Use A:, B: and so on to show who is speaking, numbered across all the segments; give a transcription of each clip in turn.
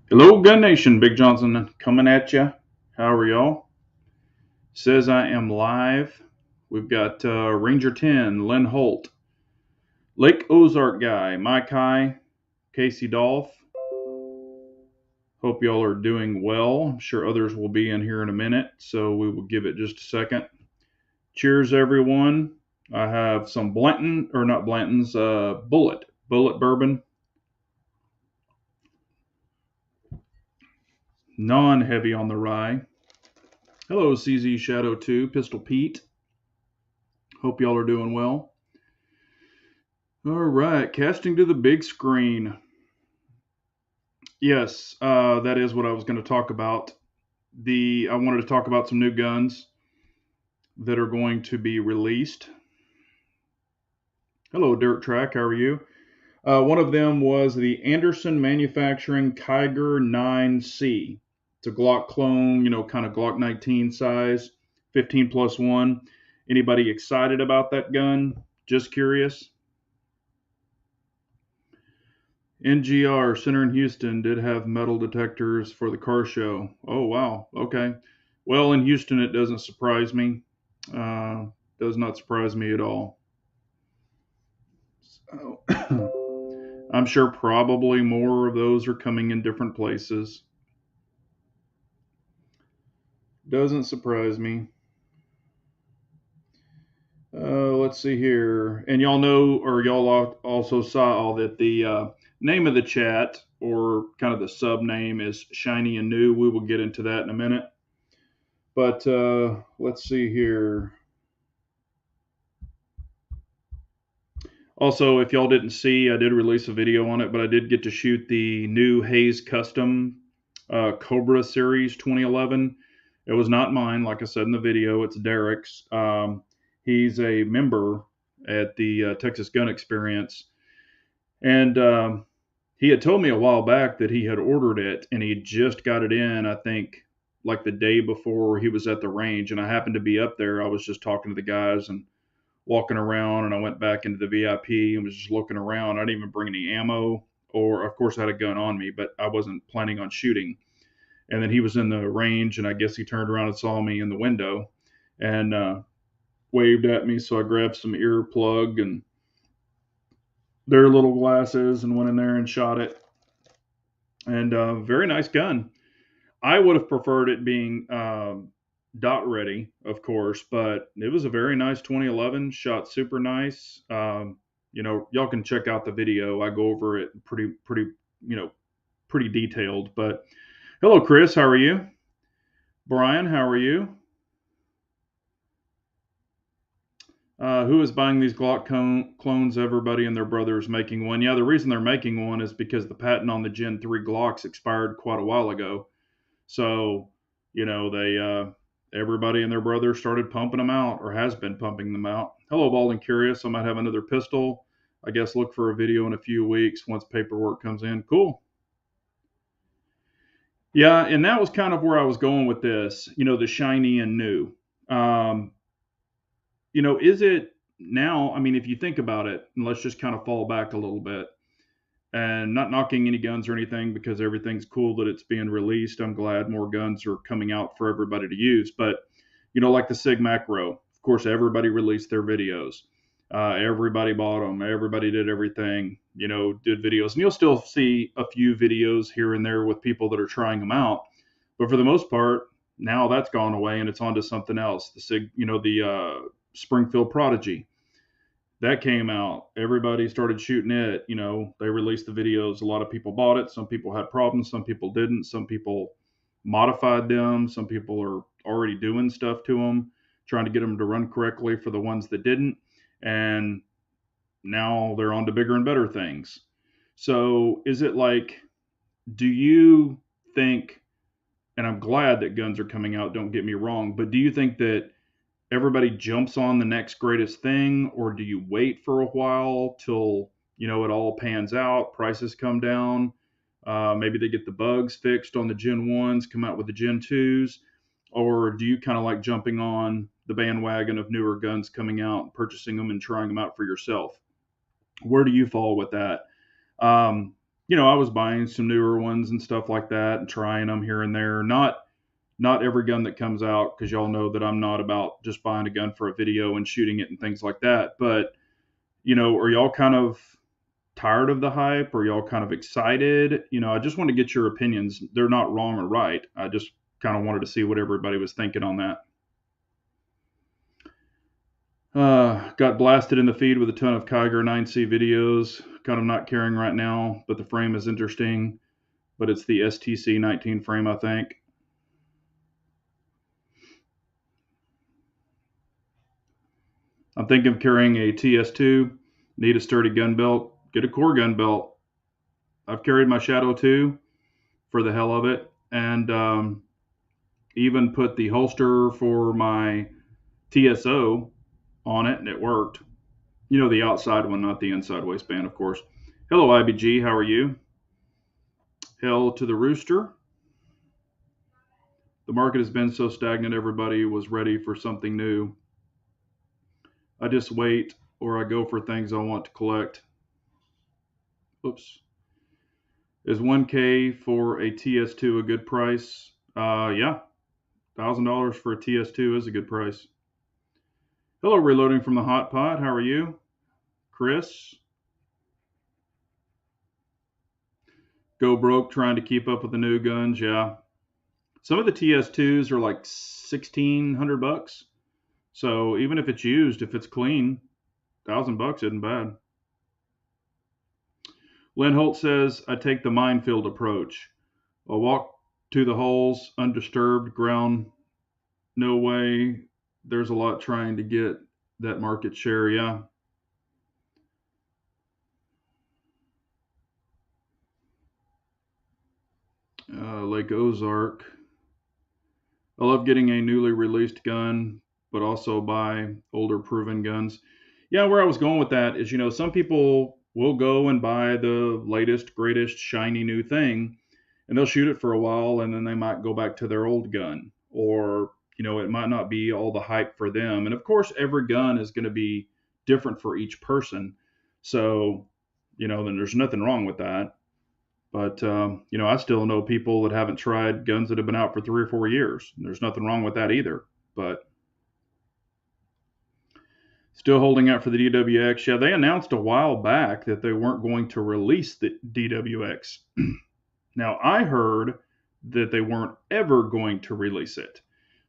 A: Hello, Gun Nation. Big Johnson coming at you. How are y'all? Says I am live. We've got Ranger 10, Lynn Holt, Lake Ozark Guy, Mike High, Casey Dolph. Hope y'all are doing well. I'm sure others will be in here in a minute, so we will give it just a second. Cheers, everyone. I have some Blanton, or not Blanton's, Bullet Bourbon, non heavy on the rye. Hello, CZ Shadow 2, Pistol Pete. Hope y'all are doing well. All right, casting to the big screen. Yes, that is what I was going to talk about. I wanted to talk about some new guns that are going to be released. Hello, Dirt Track. How are you? One of them was the Anderson Manufacturing Kiger 9C. It's a Glock clone, kind of Glock 19 size, 15 plus 1. Anybody excited about that gun? Just curious. NGR Center in Houston did have metal detectors for the car show. Oh wow, okay. Well, in Houston, it doesn't surprise me. Uh, does not surprise me at all. So, I'm sure probably more of those are coming in different places. Doesn't surprise me. Let's see here. And y'all know, or y'all also saw that the name of the chat, or kind of the sub name, is Shiny and New. We will get into that in a minute. But let's see here. Also, if y'all didn't see, I did release a video on it, but I did get to shoot the new Hayes Custom Cobra Series 2011. It was not mine, like I said in the video. It's Derek's. He's a member at the Texas Gun Experience, and he had told me a while back that he had ordered it, and he just got it in, I think, like the day before he was at the range. And I happened to be up there. I was just talking to the guys and walking around, and I went back into the VIP and was just looking around. I didn't even bring any ammo, or of course I had a gun on me, but I wasn't planning on shooting. And then he was in the range, and I guess he turned around and saw me in the window and waved at me. So I grabbed some earplug and their little glasses and went in there and shot it. And very nice gun. I would have preferred it being dot ready, of course, but it was a very nice 2011. Shot super nice. Y'all can check out the video. I go over it pretty detailed. But hello, Chris. How are you? Brian, how are you? Who is buying these Glock clones? Everybody and their brother is making one. Yeah, the reason they're making one is because the patent on the Gen 3 Glocks expired quite a while ago. So, they everybody and their brother started pumping them out, or has been pumping them out. Hello, Bald and Curious. I might have another pistol. I guess look for a video in a few weeks once paperwork comes in. Cool. Yeah, and that was kind of where I was going with this. The shiny and new. Um, is it now? I mean, if you think about it, and let's just kind of fall back a little bit, and not knocking any guns or anything, because everything's cool that it's being released. I'm glad more guns are coming out for everybody to use. But, like the Sig Macro, of course, everybody released their videos. Everybody bought them. Everybody did everything, did videos. And you'll still see a few videos here and there with people that are trying them out. But for the most part, now that's gone away and it's on to something else. The Sig, the Springfield Prodigy, that came out. Everybody started shooting it. They released the videos. A lot of people bought it. Some people had problems. Some people didn't. Some people modified them. Some people are already doing stuff to them, trying to get them to run correctly for the ones that didn't. And now they're on to bigger and better things. So is it like, do you think, and I'm glad that guns are coming out, don't get me wrong, but do you think that everybody jumps on the next greatest thing, or do you wait for a while till it all pans out, prices come down, maybe they get the bugs fixed on the Gen 1s, come out with the Gen 2s, or do you kind of like jumping on the bandwagon of newer guns coming out, purchasing them and trying them out for yourself? Where do you fall with that? I was buying some newer ones and stuff like that and trying them here and there. Not every gun that comes out, because y'all know that I'm not about just buying a gun for a video and shooting it and things like that. But, are y'all kind of tired of the hype? Or y'all kind of excited? I just want to get your opinions. They're not wrong or right. I just kind of wanted to see what everybody was thinking on that. Got blasted in the feed with a ton of Kiger 9C videos. Kind of not caring right now, but the frame is interesting. But it's the STC 19 frame, I think. I'm thinking of carrying a TS2. Need a sturdy gun belt. Get a core gun belt. I've carried my Shadow 2 for the hell of it, and even put the holster for my TSO on it, and it worked. The outside one, not the inside waistband, of course. Hello, IBG. How are you? Hell to the rooster. The market has been so stagnant, everybody was ready for something new. I just wait, or I go for things I want to collect. Oops. Is 1K for a TS2 a good price? Yeah. $1,000 for a TS2 is a good price. Hello, reloading from the hot pot. How are you? Chris? Go broke trying to keep up with the new guns. Yeah. Some of the TS2s are like $1,600. So even if it's used, if it's clean, $1,000 isn't bad. Lynn Holt says, I take the minefield approach. I'll walk to the holes, undisturbed ground. No way. There's a lot trying to get that market share. Yeah. Lake Ozark. I love getting a newly released gun, but also buy older proven guns. Yeah, where I was going with that is, some people will go and buy the latest, greatest, shiny new thing, and they'll shoot it for a while, and then they might go back to their old gun. Or, it might not be all the hype for them. And of course, every gun is going to be different for each person. So, then there's nothing wrong with that. But, I still know people that haven't tried guns that have been out for 3 or 4 years. There's nothing wrong with that either. But still holding out for the DWX. Yeah, they announced a while back that they weren't going to release the DWX. Now, I heard that they weren't ever going to release it.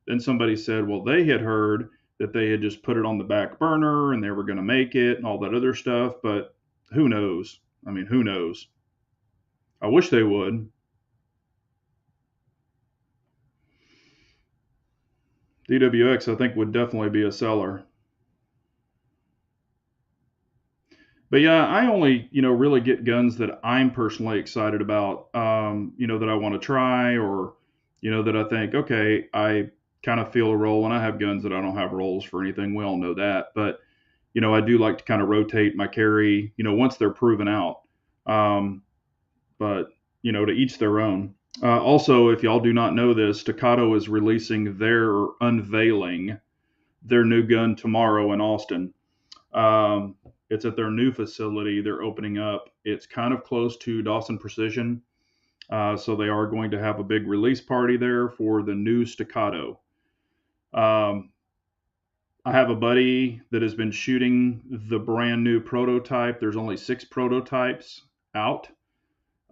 A: Then somebody said, well, they had heard that they had just put it on the back burner and they were going to make it and all that other stuff. But who knows? I mean, who knows? I wish they would. DWX, I think, would definitely be a seller. But yeah, I only, really get guns that I'm personally excited about, that I want to try, or, that I think, okay, I kind of feel a role, and I have guns that I don't have roles for anything. We all know that. But, I do like to kind of rotate my carry, once they're proven out. But, to each their own. Also, if y'all do not know this, Staccato is releasing their unveiling, their new gun tomorrow in Austin. It's at their new facility they're opening up. It's kind of close to Dawson Precision. So they are going to have a big release party there for the new Staccato. I have a buddy that has been shooting the brand new prototype. There's only 6 prototypes out.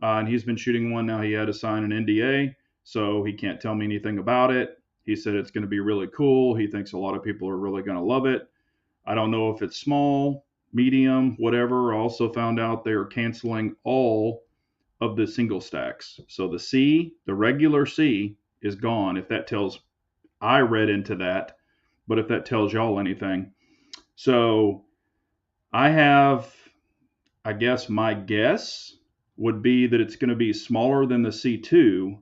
A: And he's been shooting one now. He had to sign an NDA, so he can't tell me anything about it. He said it's going to be really cool. He thinks a lot of people are really going to love it. I don't know if it's small, medium, whatever. I also found out they are canceling all of the single stacks. So the C, the regular C, is gone. If that tells, I read into that, but if that tells y'all anything. So I have, I guess my guess would be that it's going to be smaller than the C2,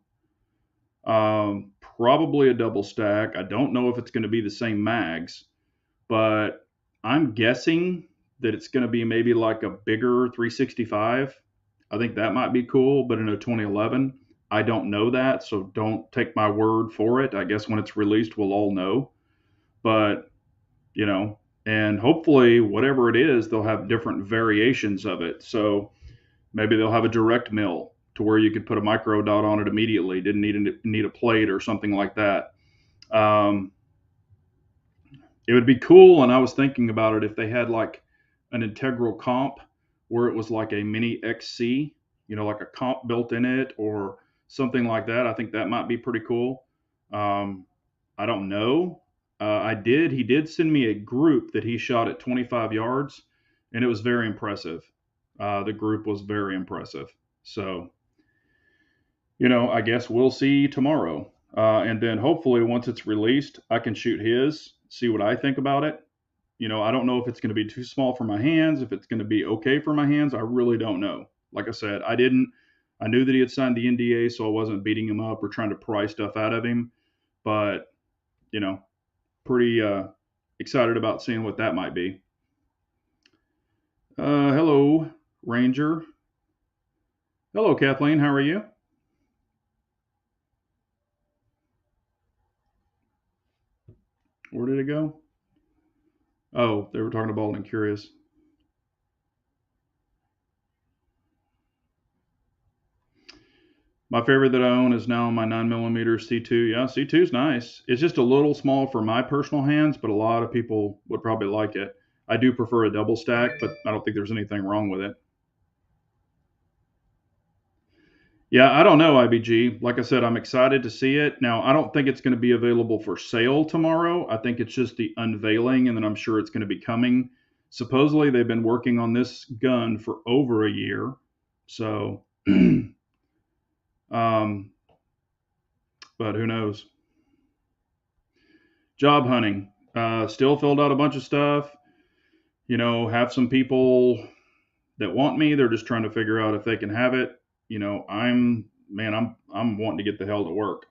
A: probably a double stack. I don't know if it's going to be the same mags, but I'm guessing that it's going to be maybe like a bigger 365. I think that might be cool, but in a 2011, I don't know that, so don't take my word for it. I guess when it's released, we'll all know. But, and hopefully whatever it is, they'll have different variations of it. So, Maybe they'll have a direct mill to where you could put a micro dot on it immediately. Didn't need a plate or something like that. Um, it would be cool, and I was thinking about it if they had like an integral comp where it was like a mini XC, like a comp built in it or something like that. I think that might be pretty cool. Um, I don't know. He did send me a group that he shot at 25 yards, and it was very impressive. The group was very impressive. So, I guess we'll see tomorrow. And then hopefully once it's released, I can shoot his, see what I think about it. I don't know if it's going to be too small for my hands, if it's going to be okay for my hands. I really don't know. Like I said, I knew that he had signed the NDA, so I wasn't beating him up or trying to pry stuff out of him. But, pretty excited about seeing what that might be. Hello, Ranger. Hello, Kathleen. How are you? Where did it go? Oh, they were talking to Bald and Curious. My favorite that I own is now my 9mm C2. Yeah, C2 is nice. It's just a little small for my personal hands, but a lot of people would probably like it. I do prefer a double stack, but I don't think there's anything wrong with it. Yeah, I don't know, IBG. Like I said, I'm excited to see it. Now, I don't think it's going to be available for sale tomorrow. I think it's just the unveiling, and then I'm sure it's going to be coming. Supposedly, they've been working on this gun for over a year. So, um, but who knows? Job hunting. Still filled out a bunch of stuff. Have some people that want me. They're just trying to figure out if they can have it. I'm wanting to get the hell to work.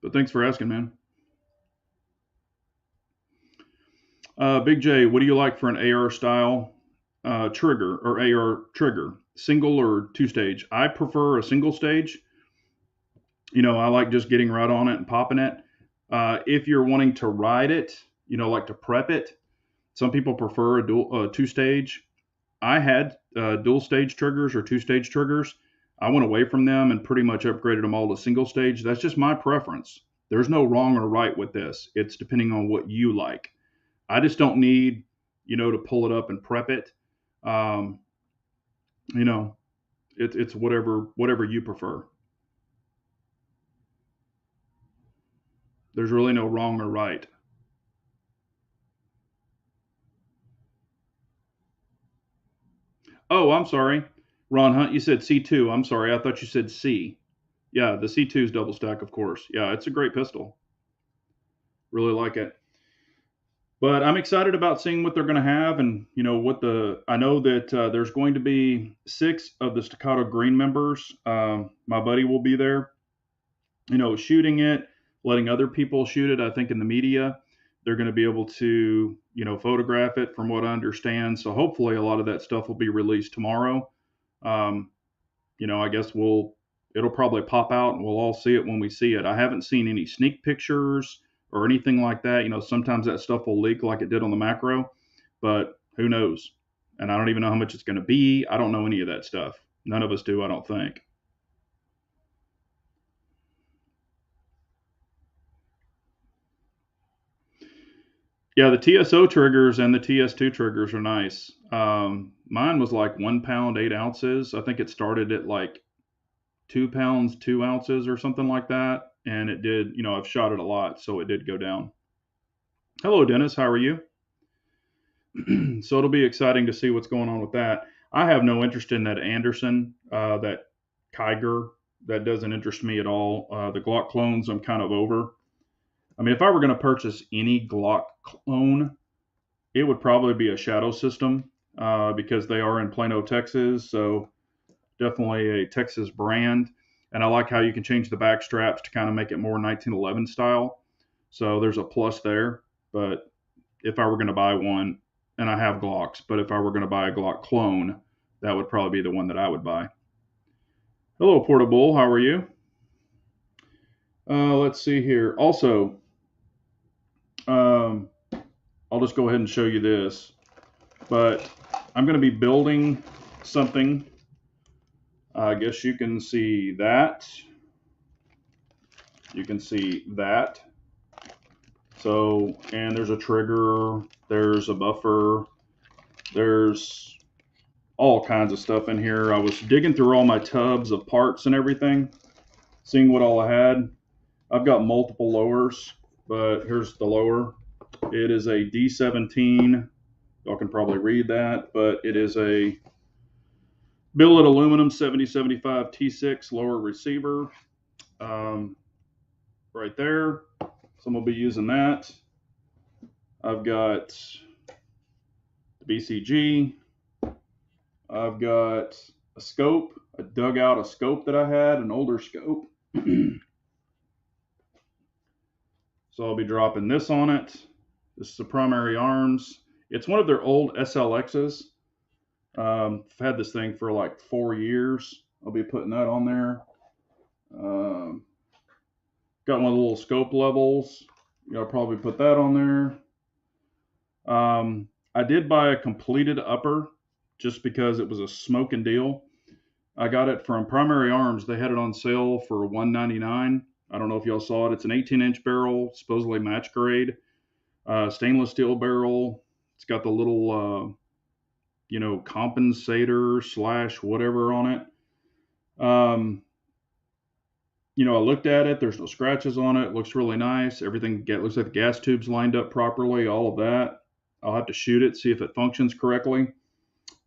A: But thanks for asking, man. Big J, what do you like for an AR style trigger or AR trigger? Single or two stage? I prefer a single stage. I like just getting right on it and popping it. If you're wanting to ride it, like to prep it, some people prefer a two stage. I had dual stage triggers or two stage triggers. I went away from them and pretty much upgraded them all to single stage. That's just my preference. There's no wrong or right with this. It's depending on what you like. I just don't need, to pull it up and prep it. Um, you know, it's whatever you prefer. There's really no wrong or right. Oh, I'm sorry, Ron Hunt. You said C2. I'm sorry. I thought you said C. Yeah, the C2 is double stack, of course. Yeah, it's a great pistol. Really like it. But I'm excited about seeing what they're going to have, and I know that there's going to be 6 of the Staccato Green members. My buddy will be there, shooting it, letting other people shoot it. I think in the media, they're going to be able to, photograph it from what I understand. So hopefully a lot of that stuff will be released tomorrow. Um, I guess it'll probably pop out and we'll all see it when we see it. I haven't seen any sneak pictures or anything like that. Sometimes that stuff will leak like it did on the macro, but who knows? And I don't even know how much it's going to be. I don't know any of that stuff. None of us do, I don't think. Yeah, the TSO triggers and the TS2 triggers are nice. Mine was like 1 pound, 8 ounces. I think it started at like 2 pounds, 2 ounces or something like that. And it did, I've shot it a lot, so it did go down. Hello, Dennis. How are you? So it'll be exciting to see what's going on with that. I have no interest in that Anderson, that Kiger. That doesn't interest me at all. The Glock clones, I'm kind of over. I mean, if I were going to purchase any Glock clone, it would probably be a Shadow System because they are in Plano, Texas. So definitely a Texas brand. And I like how you can change the back straps to kind of make it more 1911 style. So there's a plus there. But if I were going to buy one, and I have Glocks, but if I were going to buy a Glock clone, that would probably be the one that I would buy. Hello, Portable. How are you? Let's see here. Also, um, I'll just go ahead and show you this. But I'm going to be building something. I guess you can see that. You can see that. So, and there's a trigger, there's a buffer, there's all kinds of stuff in here. I was digging through all my tubs of parts and everything, seeing what all I had. I've got multiple lowers, but here's the lower. It is a D17. Y'all can probably read that, but it is a billet aluminum 7075 T6 lower receiver. Right there. So I'm going to be using that. I've got the BCG. I've got a scope. I dug out a scope that I had, an older scope. So I'll be dropping this on it. This is the primary arms. It's one of their old SLXs. I've had this thing for like 4 years. I'll be putting that on there. Got one of the little scope levels. I'll probably put that on there. I did buy a completed upper just because it was a smoking deal. I got it from Primary Arms. They had it on sale for $199. I don't know if y'all saw it. It's an 18-inch barrel, supposedly match grade, stainless steel barrel. It's got the little, compensator / whatever on it. I looked at it. There's no scratches on it. It looks really nice. Everything looks like the gas tubes lined up properly, all of that. I'll have to shoot it, see if it functions correctly.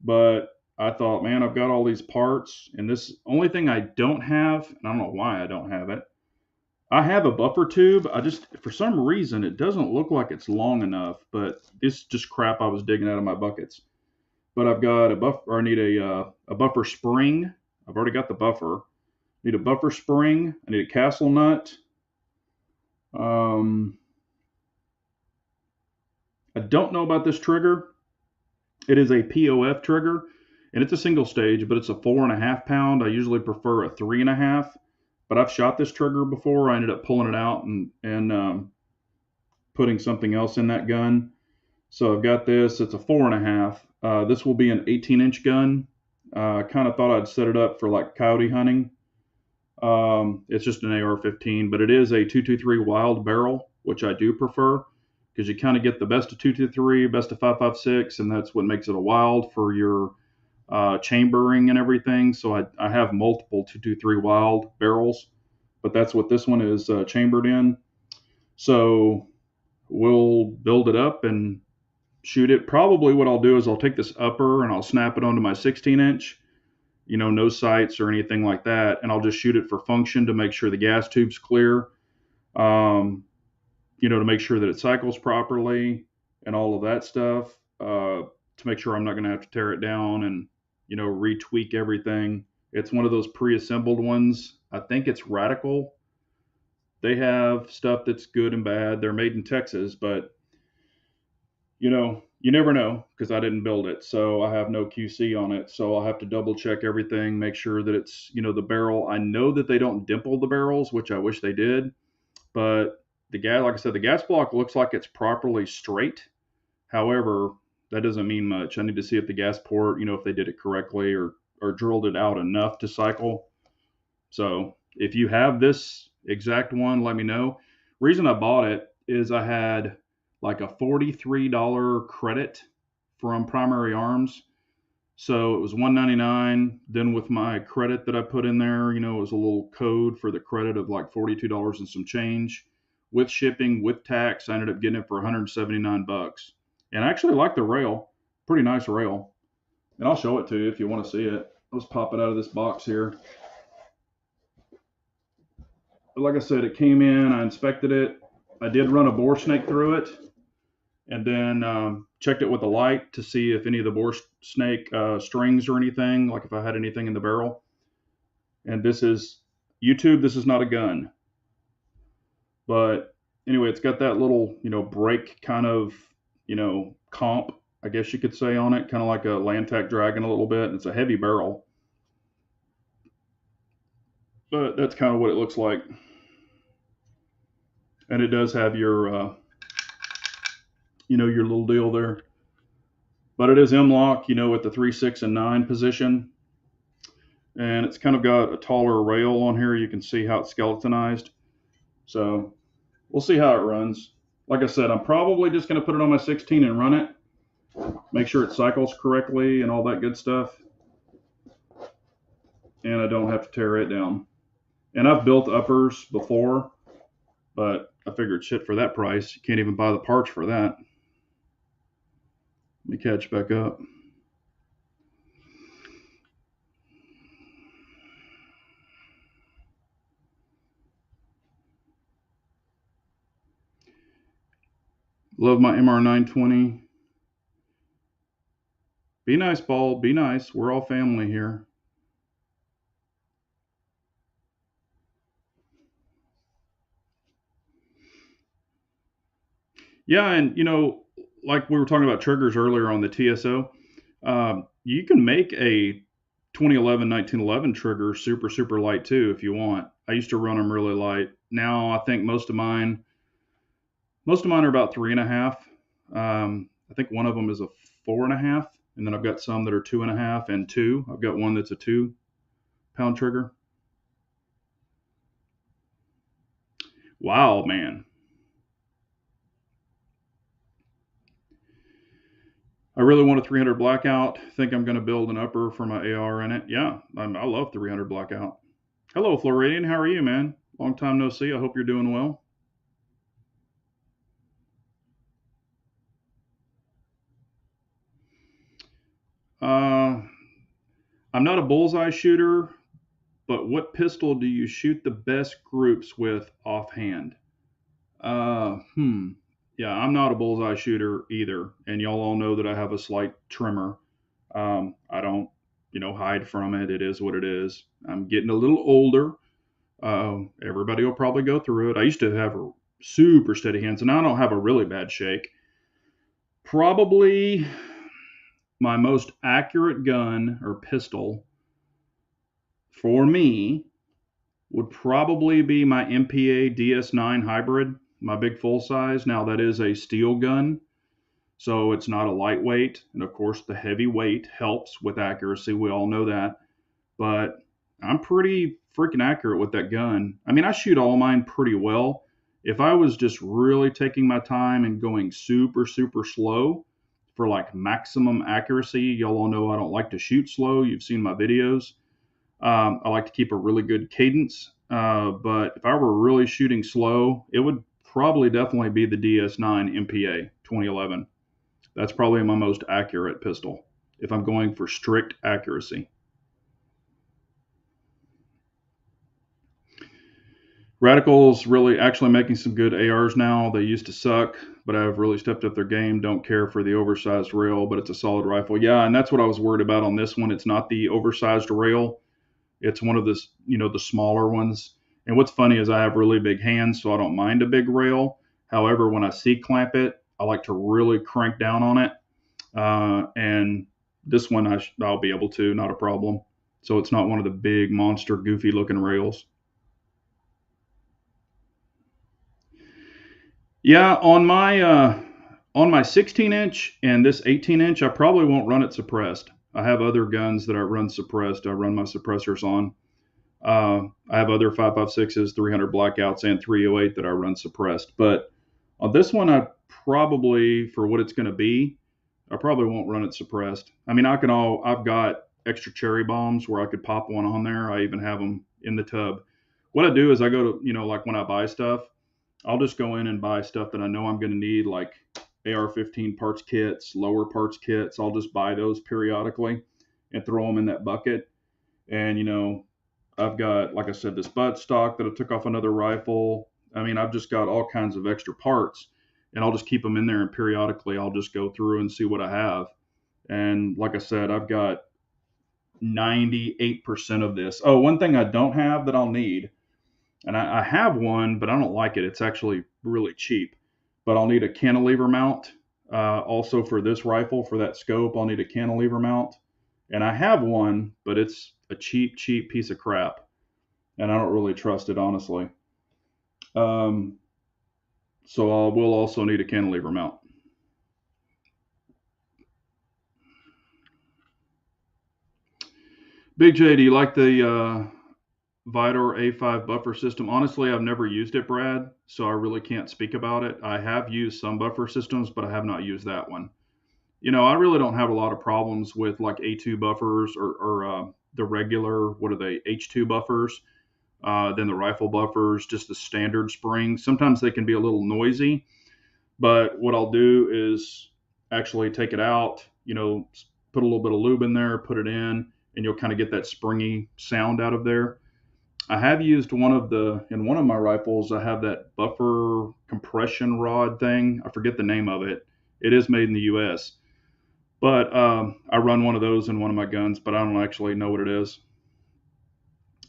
A: But I thought, man, I've got all these parts, and this only thing I don't have, and I don't know why I don't have it. I have a buffer tube. For some reason, it doesn't look like it's long enough, but it's just crap I was digging out of my buckets. But I've got a buffer. I need a buffer spring. I've already got the buffer. Need a buffer spring. I need a castle nut. I don't know about this trigger. It is a POF trigger, and it's a single stage, but it's a 4.5 pound. I usually prefer a 3.5, but I've shot this trigger before. I ended up pulling it out and putting something else in that gun. So I've got this. It's a 4.5. This will be an 18-inch gun. I kind of thought I'd set it up for like coyote hunting. It's just an AR-15, but it is a 223 wild barrel, which I do prefer because you kind of get the best of 223, best of 5.56, and that's what makes it a wild for your chambering and everything. So I have multiple 223 wild barrels, but that's what this one is chambered in. So we'll build it up and shoot it. Probably what I'll do is I'll take this upper and I'll snap it onto my 16-inch. No sights or anything like that. And I'll just shoot it for function to make sure the gas tube's clear, to make sure that it cycles properly and all of that stuff, to make sure I'm not going to have to tear it down and, retweak everything. It's one of those pre-assembled ones. I think it's Radical. They have stuff that's good and bad. They're made in Texas, but, you never know because I didn't build it. So I have no QC on it. So I'll have to double check everything, make sure that it's, the barrel. I know that they don't dimple the barrels, which I wish they did. But like I said, the gas block looks like it's properly straight. However, that doesn't mean much. I need to see if the gas port, if they did it correctly or drilled it out enough to cycle. So if you have this exact one, let me know. Reason I bought it is I had like a $43 credit from Primary Arms. So it was $199. Then with my credit that I put in there, it was a little code for the credit of like $42 and some change. With shipping, with tax, I ended up getting it for $179. And I actually like the rail. Pretty nice rail. And I'll show it to you if you want to see it. Let's pop it out of this box here. But like I said, it came in, I inspected it. I did run a bore snake through it. And then checked it with a light to see if any of the bore snake strings or anything, like if I had anything in the barrel. And this is YouTube. This is not a gun. But anyway, it's got that little, brake kind of, comp, I guess you could say, on it, kind of like a Lantac Dragon a little bit. It's a heavy barrel. But that's kind of what it looks like. And it does have your your little deal there. But it is M-lock, with the 3, 6, and 9 position. And it's kind of got a taller rail on here. You can see how it's skeletonized. So we'll see how it runs. Like I said, I'm probably just going to put it on my 16 and run it. Make sure it cycles correctly and all that good stuff. And I don't have to tear it down. And I've built uppers before, but I figured shit for that price. You can't even buy the parts for that. Let me catch back up. Love my MR920. Be nice, Ball. Be nice. We're all family here. Yeah, and like we were talking about triggers earlier on the TSO, you can make a 2011 1911 trigger super super light too if you want. I used to run them really light. Now I think most of mine are about 3.5. I think one of them is a 4.5, and then I've got some that are 2.5 and 2. I've got one that's a 2-pound trigger. Wow, man. I really want a 300 blackout. Think I'm going to build an upper for my AR in it. Yeah, I love 300 blackout. Hello, Floridian. How are you, man? Long time no see. I hope you're doing well. I'm not a bullseye shooter, but what pistol do you shoot the best groups with offhand? Uh, hmm. Yeah, I'm not a bullseye shooter either, and y'all all know that I have a slight tremor. I don't, hide from it. It is what it is. I'm getting a little older. Everybody will probably go through it. I used to have super steady hands, and now I don't have a really bad shake. Probably my most accurate gun or pistol for me would probably be my MPA DS9 hybrid, my big full size. Now that is a steel gun, so it's not a lightweight, and of course the heavy weight helps with accuracy. We all know that, but I'm pretty freaking accurate with that gun. I mean, I shoot all mine pretty well. If I was just really taking my time and going super super slow for like maximum accuracy, y'all all know I don't like to shoot slow. You've seen my videos. I like to keep a really good cadence. But if I were really shooting slow, it would probably definitely be the DS9 MPA 2011. That's probably my most accurate pistol if I'm going for strict accuracy. Radical's really actually making some good ARs now. They used to suck, but I've really stepped up their game. Don't care for the oversized rail, but it's a solid rifle. Yeah, and that's what I was worried about on this one. It's not the oversized rail. It's one of the smaller ones. And what's funny is I have really big hands, so I don't mind a big rail. However, when I C-clamp it, I like to really crank down on it. And this one I'll be able to, not a problem. So it's not one of the big monster goofy looking rails. Yeah, on my 16-inch and this 18-inch, I probably won't run it suppressed. I have other guns that I run suppressed. I run my suppressors on. I have other 5.56s, 300 blackouts, and 308 that I run suppressed. But on this one, I probably, for what it's going to be, I probably won't run it suppressed. I mean, I've got extra cherry bombs where I could pop one on there. I even have them in the tub. What I do is I go to, like when I buy stuff, I'll just go in and buy stuff that I know I'm going to need, like AR-15 parts kits, lower parts kits. I'll just buy those periodically and throw them in that bucket. And, I've got, like I said, this butt stock that I took off another rifle. I mean, I've just got all kinds of extra parts, and I'll just keep them in there, and periodically I'll just go through and see what I have. And like I said, I've got 98% of this. Oh, one thing I don't have that I'll need, and I have one, but I don't like it. It's actually really cheap, but I'll need a cantilever mount. Also for this rifle, for that scope, I'll need a cantilever mount. And I have one, but it's a cheap, cheap piece of crap. And I don't really trust it, honestly. So I will also need a cantilever mount. Big J, do you like the Vidor A5 buffer system? Honestly, I've never used it, Brad, so I really can't speak about it. I have used some buffer systems, but I have not used that one. I really don't have a lot of problems with like A2 buffers or the regular, what are they, H2 buffers, then the rifle buffers, just the standard springs. Sometimes they can be a little noisy, but what I'll do is actually take it out, put a little bit of lube in there, put it in, and you'll kind of get that springy sound out of there. I have used in one of my rifles, I have that buffer compression rod thing. I forget the name of it. It is made in the US, but I run one of those in one of my guns, but I don't actually know what it is.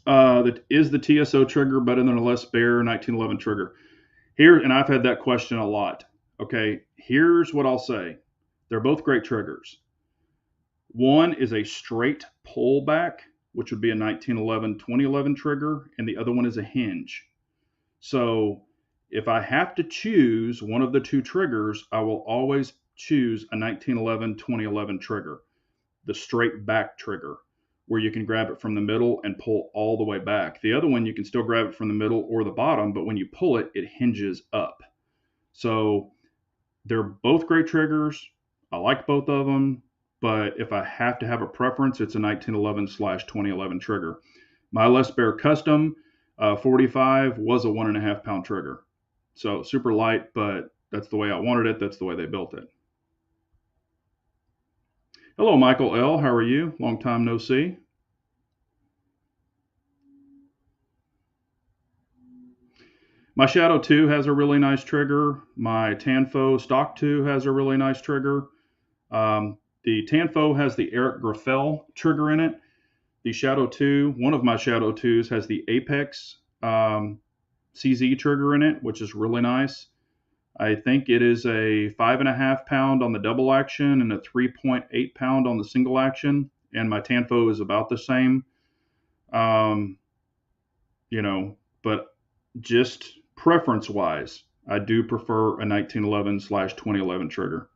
A: That is the TSO trigger better than a Les Baer 1911 trigger? Here, and I've had that question a lot. Okay, here's what I'll say. They're both great triggers. One is a straight pullback, which would be a 1911 2011 trigger, and the other one is a hinge. So if I have to choose one of the two triggers, I will always choose a 1911 2011 trigger, the straight back trigger, where you can grab it from the middle and pull all the way back. The other one, you can still grab it from the middle or the bottom, but when you pull it, it hinges up. So they're both great triggers. I like both of them, but if I have to have a preference, it's a 1911/2011 trigger. My Les Baer Custom 45 was a 1.5 pound trigger. So super light, but that's the way I wanted it. That's the way they built it. Hello, Michael L. How are you? Long time no see. My Shadow 2 has a really nice trigger. My Tanfo Stock 2 has a really nice trigger. The Tanfo has the Eric Graffel trigger in it. The Shadow 2, one of my Shadow 2s has the Apex CZ trigger in it, which is really nice. I think it is a 5.5 pound on the double action and a 3.8 pound on the single action. And my Tanfo is about the same. Um, but just preference wise, I do prefer a 1911/2011 trigger.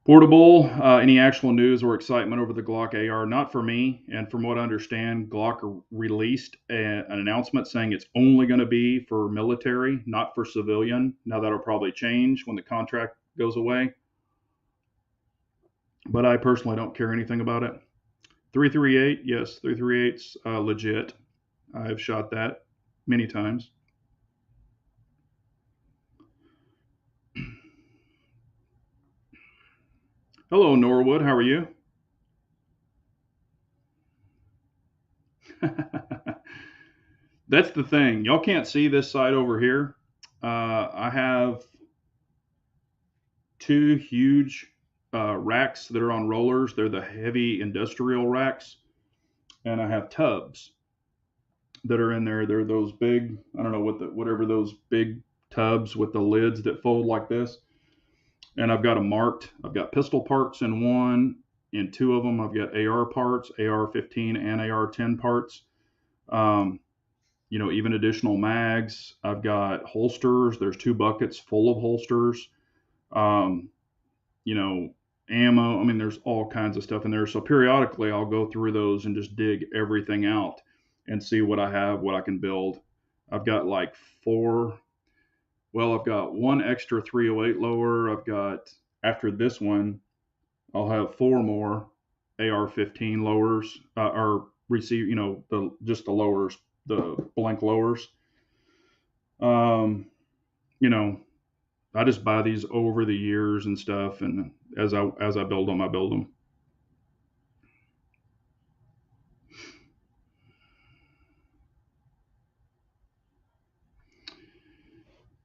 A: Portable, any actual news or excitement over the Glock AR? Not for me. And from what I understand, Glock released an announcement saying it's only going to be for military, not for civilian. Now that'll probably change when the contract goes away. But I personally don't care anything about it. 338, yes, 338's legit. I've shot that many times. Hello, Norwood. How are you? That's the thing. Y'all can't see this side over here. I have two huge racks that are on rollers. They're the heavy industrial racks. And I have tubs that are in there. They're those big, I don't know whatever those big tubs with the lids that fold like this. And I've got them marked. I've got pistol parts in one. In two of them, I've got AR parts, AR-15 and AR-10 parts. Even additional mags. I've got holsters. There's two buckets full of holsters. Um, Ammo. I mean, there's all kinds of stuff in there. So periodically, I'll go through those and just dig everything out and see what I have, what I can build. I've got like four. Well, I've got one extra 308 lower. I've got, after this one, I'll have four more AR-15 lowers or receive, just the lowers, the blank lowers. Um, you know, I just buy these over the years and stuff, and as I build them, I build them.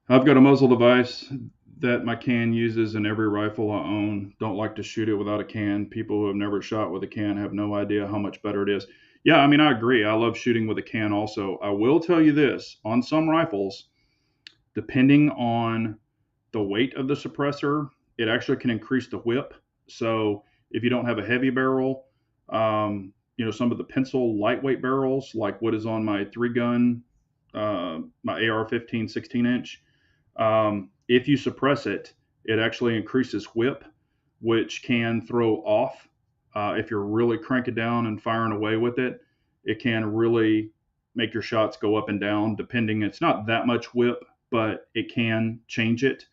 A: I've got a muzzle device that my can uses in every rifle I own. Don't like to shoot it without a can. People who have never shot with a can have no idea how much better it is. Yeah, I mean, I agree. I love shooting with a can also. I will tell you this, on some rifles, depending on the weight of the suppressor, it actually can increase the whip. So if you don't have a heavy barrel, some of the pencil lightweight barrels, like what is on my three gun, my AR-15 16-inch, if you suppress it, it actually increases whip, which can throw off if you're really cranking down and firing away with it, it can really make your shots go up and down depending. It's not that much whip, but it can change it.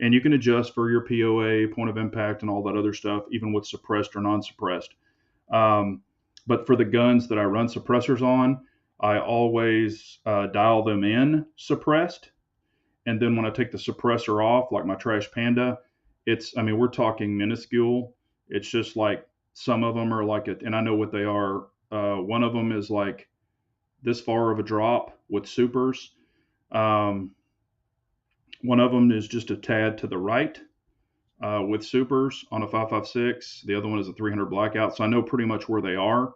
A: And you can adjust for your POA, point of impact, and all that other stuff, even with suppressed or non-suppressed. Um, but for the guns that I run suppressors on, I always dial them in suppressed. And then when I take the suppressor off, like my Trash Panda, I mean, we're talking minuscule. It's just like some of them are like it, and I know what they are. One of them is like this far of a drop with supers. Um, One of them is just a tad to the right with supers on a 5.56. The other one is a 300 blackout. So I know pretty much where they are,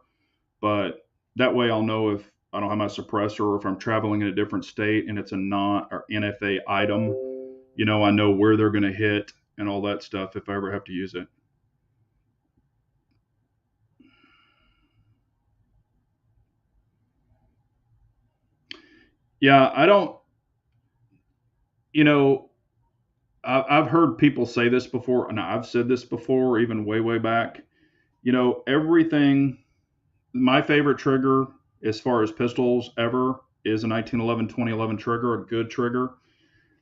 A: but that way I'll know if I don't have my suppressor or if I'm traveling in a different state and it's a non or NFA item. I know where they're going to hit and all that stuff if I ever have to use it. Yeah, I don't, you know, I've heard people say this before, and I've said this before, even way, way back. Everything, my favorite trigger as far as pistols ever is a 1911 2011 trigger, a good trigger,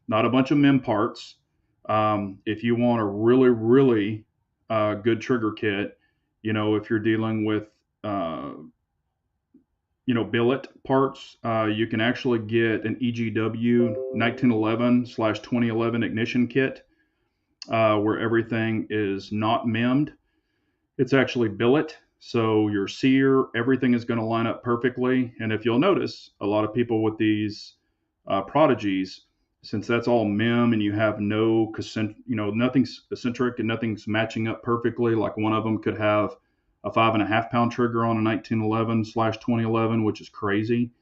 A: not a bunch of MIM parts. If you want a really, really good trigger kit, if you're dealing with, billet parts, you can actually get an EGW 1911/2011 ignition kit where everything is not MIM'd. It's actually billet. So your sear, everything is going to line up perfectly. And if you'll notice, a lot of people with these prodigies, since that's all MIM and you have nothing's eccentric and nothing's matching up perfectly. Like one of them could have a 5.5 pound trigger on a 1911/2011, which is crazy.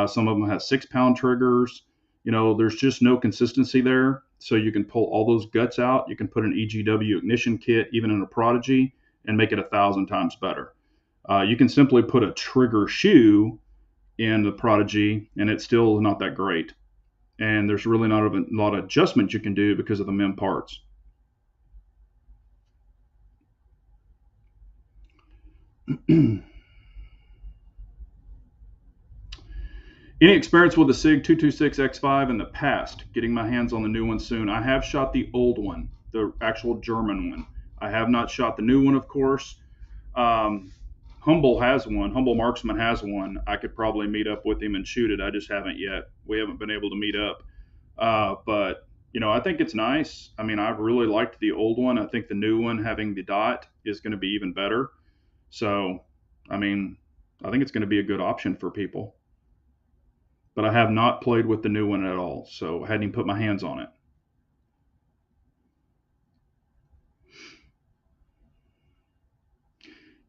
A: Some of them have 6 pound triggers. There's just no consistency there. So you can pull all those guts out. You can put an EGW ignition kit, even in a Prodigy, and make it 1,000 times better. You can simply put a trigger shoe in the Prodigy, and it's still not that great. And there's really not a lot of adjustments you can do because of the MIM parts. Any experience with the SIG 226X5 in the past? Getting my hands on the new one soon. I have shot the old one, the actual German one. I have not shot the new one, of course. Humble has one. Humble Marksman has one. I could probably meet up with him and shoot it. I just haven't yet. We haven't been able to meet up. But I think it's nice. I mean, I really liked the old one. I think the new one, having the dot, is going to be even better. So, I mean, I think it's going to be a good option for people. But I have not played with the new one at all, so I hadn't even put my hands on it.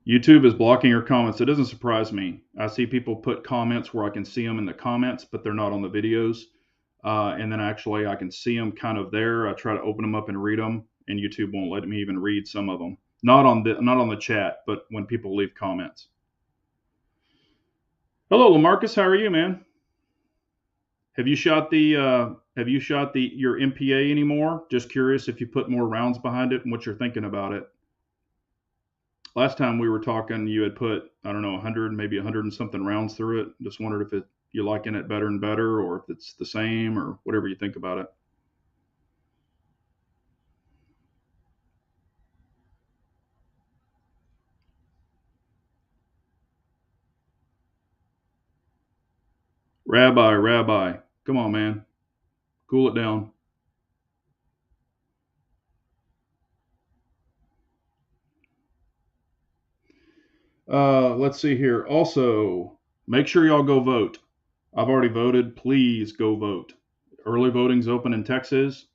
A: YouTube is blocking your comments. It doesn't surprise me. I see people put comments where I can see them in the comments, but they're not on the videos. And then actually I can see them kind of there. I try to open them up and read them, and YouTube won't let me even read some of them. Not on the chat, but when people leave comments. Hello, Lamarcus. How are you, man? Have you shot your MPA anymore? Just curious if you put more rounds behind it and what you're thinking about it. Last time we were talking, you had put, I don't know, 100, maybe 100 and something rounds through it. Just wondered if you're liking it better and better, or if it's the same, or whatever you think about it. Rabbi, come on, man. Cool it down. Let's see here. Also, make sure y'all go vote. I've already voted. Please go vote. Early voting's open in Texas.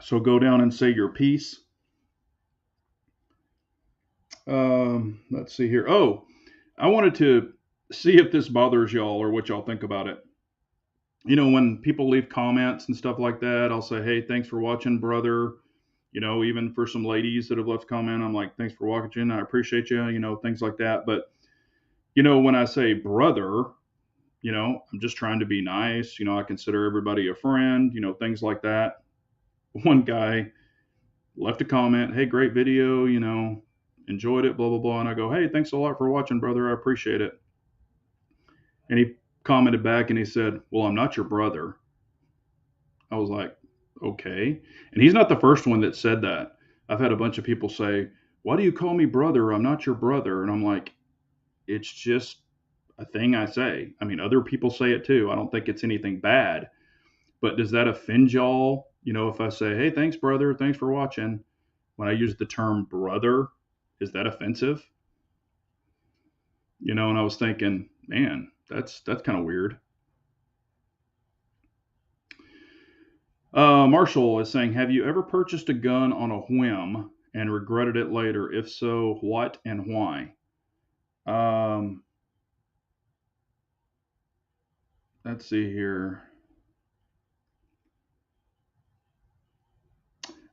A: So go down and say your piece. Let's see here. Oh, I wanted to see if this bothers y'all or what y'all think about it. When people leave comments and stuff like that, I'll say, hey, thanks for watching, brother. Even for some ladies that have left comment, I'm like, thanks for watching. I appreciate you, things like that. But, when I say brother, I'm just trying to be nice. I consider everybody a friend, things like that. One guy, left a comment, hey, great video, enjoyed it, blah, blah, blah. And I go, hey, thanks a lot for watching, brother. I appreciate it. And he commented back and he said, well, I'm not your brother. I was like, okay. And he's not the first one that said that. I've had a bunch of people say, why do you call me brother? I'm not your brother. And I'm like, it's just a thing I say. I mean, other people say it too. I don't think it's anything bad. But does that offend y'all? If I say, hey, thanks, brother, thanks for watching, when I use the term brother, is that offensive? And I was thinking, man, that's kind of weird. Marshall is saying, have you ever purchased a gun on a whim and regretted it later? If so, what and why? Let's see here.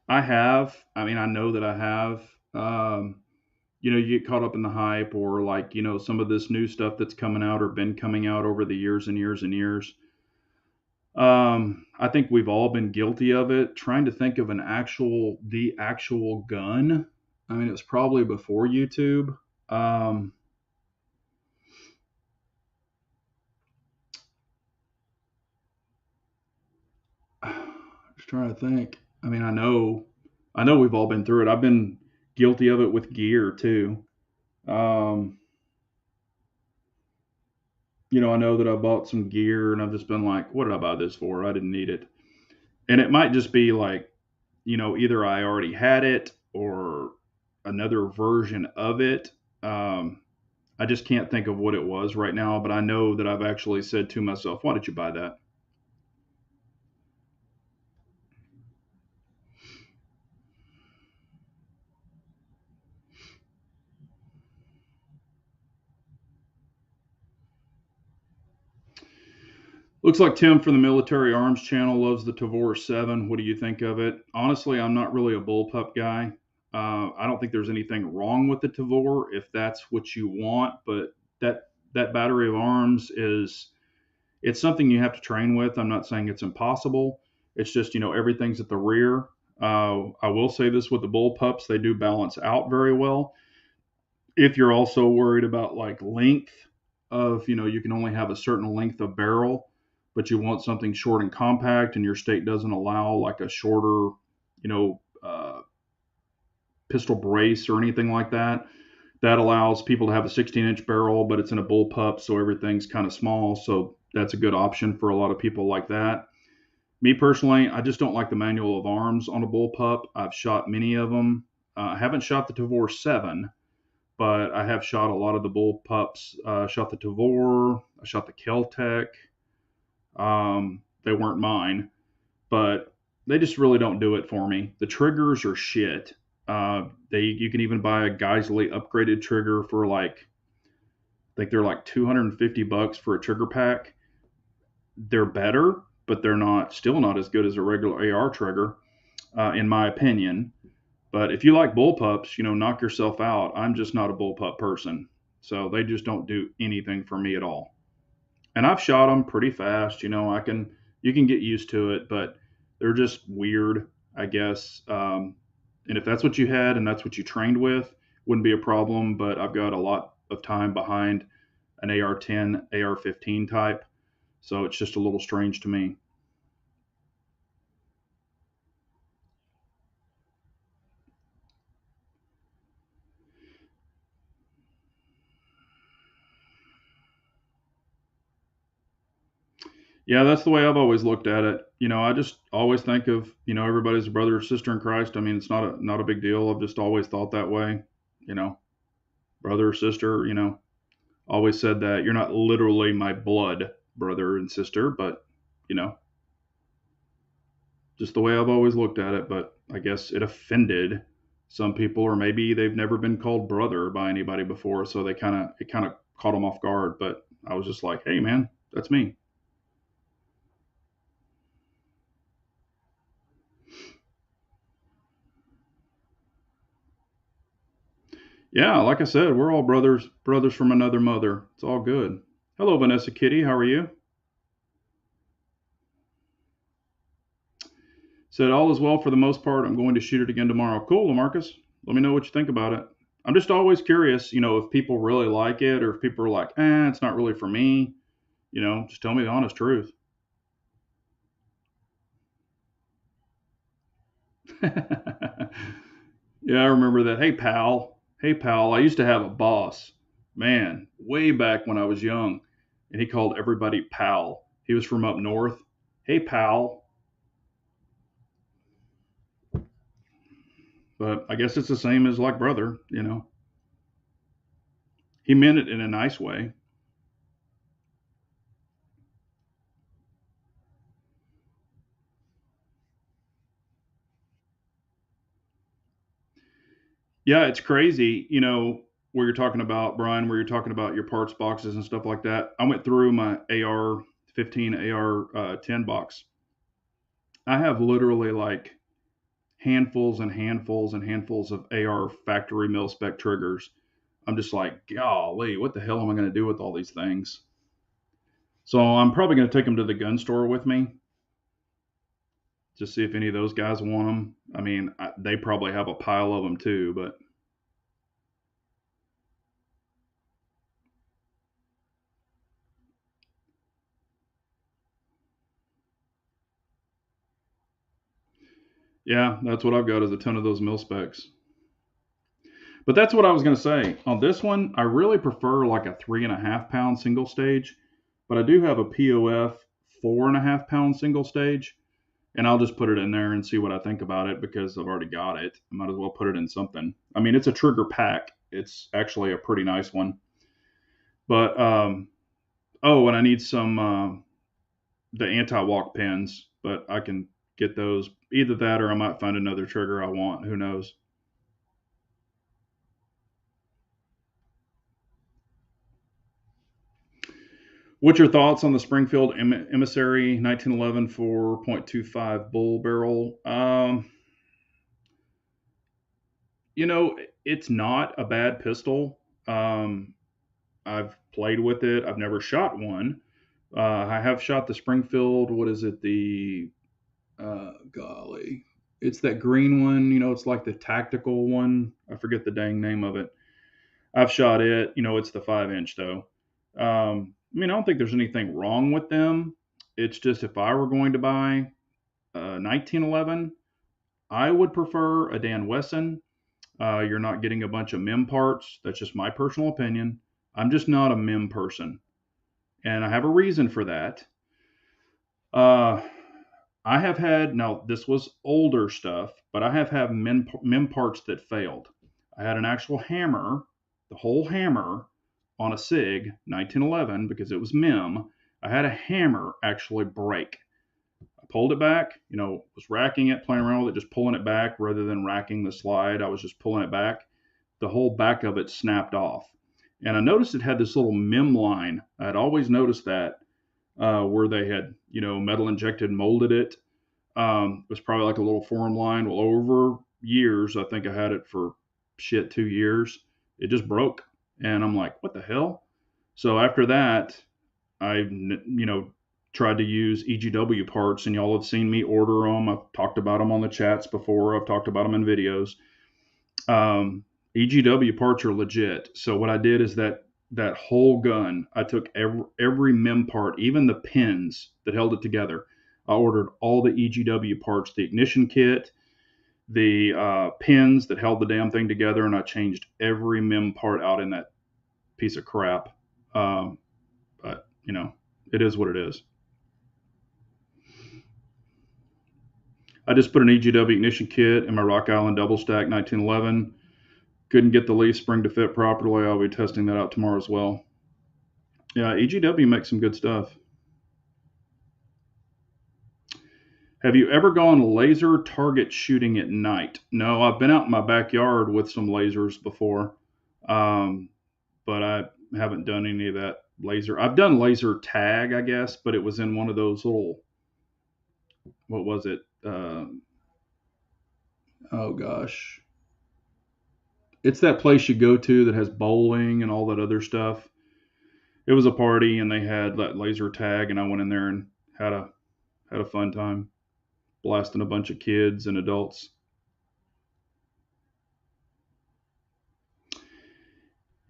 A: I have. I mean, I know that I have. You get caught up in the hype or like, some of this new stuff that's coming out or been coming out over the years and years and years. I think we've all been guilty of it. Trying to think of the actual gun. I mean, it was probably before YouTube. Just trying to think. I mean, I know we've all been through it. I've been guilty of it with gear too. Um, I know that I bought some gear and I've just been like, what did I buy this for? I didn't need it. And it might just be like, either I already had it or another version of it. I just can't think of what it was right now, but I know that I've actually said to myself, why did you buy that? Looks like Tim from the Military Arms channel loves the Tavor 7. What do you think of it? Honestly, I'm not really a bullpup guy. I don't think there's anything wrong with the Tavor if that's what you want, but that battery of arms it's something you have to train with. I'm not saying it's impossible. It's just, everything's at the rear. I will say this with the Bullpups, they do balance out very well. If you're also worried about like length of, you can only have a certain length of barrel, but you want something short and compact and your state doesn't allow like a shorter, pistol brace or anything like that, that allows people to have a 16-inch barrel, but it's in a bullpup, so everything's kind of small. So that's a good option for a lot of people like that. Me personally, I just don't like the manual of arms on a bullpup. I've shot many of them. I haven't shot the Tavor 7, but I have shot a lot of the bullpups. Shot the Tavor, I shot the Kel-Tec. They weren't mine, but they just really don't do it for me. The triggers are shit. You can even buy a Geisley upgraded trigger for like, I think they're like $250 for a trigger pack. They're better, but they're still not as good as a regular AR trigger, in my opinion. But if you like bullpups, knock yourself out. I'm just not a bullpup person, so they just don't do anything for me at all. And I've shot them pretty fast. You can get used to it, but they're just weird, I guess. And if that's what you had and that's what you trained with, wouldn't be a problem. But I've got a lot of time behind an AR-10, AR-15 type, so it's just a little strange to me. Yeah, that's the way I've always looked at it. I just always think of, everybody's a brother or sister in Christ. I mean, it's not a big deal. I've just always thought that way. You know, brother or sister, always said that you're not literally my blood brother and sister, but, you know, just the way I've always looked at it. But I guess it offended some people, or maybe they've never been called brother by anybody before, so it kind of caught them off guard. But I was just like, hey, man, that's me. Yeah, like I said, we're all brothers from another mother. It's all good. Hello, Vanessa Kitty. How are you? Said all is well for the most part. I'm going to shoot it again tomorrow. Cool, Lamarcus. Let me know what you think about it. I'm just always curious, if people really like it or if people are like, it's not really for me. Just tell me the honest truth. Yeah, I remember that. Hey, pal. Hey, pal. I used to have a boss, man, way back when I was young, and he called everybody pal. He was from up north. Hey, pal. But I guess it's the same as like brother. He meant it in a nice way. Yeah, it's crazy, where you're talking about, Brian, where you're talking about your parts boxes and stuff like that. I went through my AR 15, AR 10 box. I have literally like handfuls and handfuls and handfuls of AR factory mil spec triggers. I'm just like, golly, what the hell am I going to do with all these things? So I'm probably going to take them to the gun store with me, just see if any of those guys want them. I mean, they probably have a pile of them too, but yeah, that's what I've got is a ton of those mil specs. But that's what I was going to say. On this one, I really prefer like a 3.5 pound single stage, but I do have a POF 4.5 pound single stage, and I'll just put it in there and see what I think about it because I've already got it. I might as well put it in something. I mean, it's a trigger pack. It's actually a pretty nice one. But oh, and I need some the anti-walk pins, but I can get those. Either that or I might find another trigger I want. Who knows? What's your thoughts on the Springfield Emissary 1911 4.25 bull barrel? It's not a bad pistol. I've played with it. I've never shot one. I have shot the Springfield. What is it? Golly, it's that green one. It's like the tactical one. I forget the dang name of it. I've shot it. It's the 5 inch though. I mean, I don't think there's anything wrong with them. It's just if I were going to buy a 1911, I would prefer a Dan Wesson. You're not getting a bunch of MIM parts. That's just my personal opinion. I'm just not a MIM person, and I have a reason for that. Uh, I have had, now this was older stuff, but I have had MIM parts that failed. I had an actual hammer, the whole hammer on a SIG 1911 because it was MIM. I had a hammer actually break. I pulled it back, was racking it, playing around with it, just pulling it back rather than racking the slide. I was just pulling it back. The whole back of it snapped off. And I noticed it had this little MIM line. I had always noticed that where they had, metal injected molded it. It was probably like a little form line. Well, over years, I think I had it for 2 years. It just broke. And I'm like, what the hell? So after that, I, tried to use EGW parts, and y'all have seen me order them. I've talked about them on the chats before. I've talked about them in videos. EGW parts are legit. So what I did is that whole gun, I took every MIM part, even the pins that held it together. I ordered all the EGW parts, the ignition kit, the pins that held the damn thing together, and I changed every MIM part out in that piece of crap. But it is what it is. I just put an EGW ignition kit in my Rock Island double stack 1911. Couldn't get the leaf spring to fit properly. I'll be testing that out tomorrow as well. Yeah, EGW makes some good stuff. Have you ever gone laser target shooting at night? No, I've been out in my backyard with some lasers before, but I haven't done any of that laser. I've done laser tag, I guess, but it was in one of those little, what was it? Oh gosh, it's that place you go to that has bowling and all that other stuff. It was a party and they had that laser tag, and I went in there and had a fun time. blasting a bunch of kids and adults.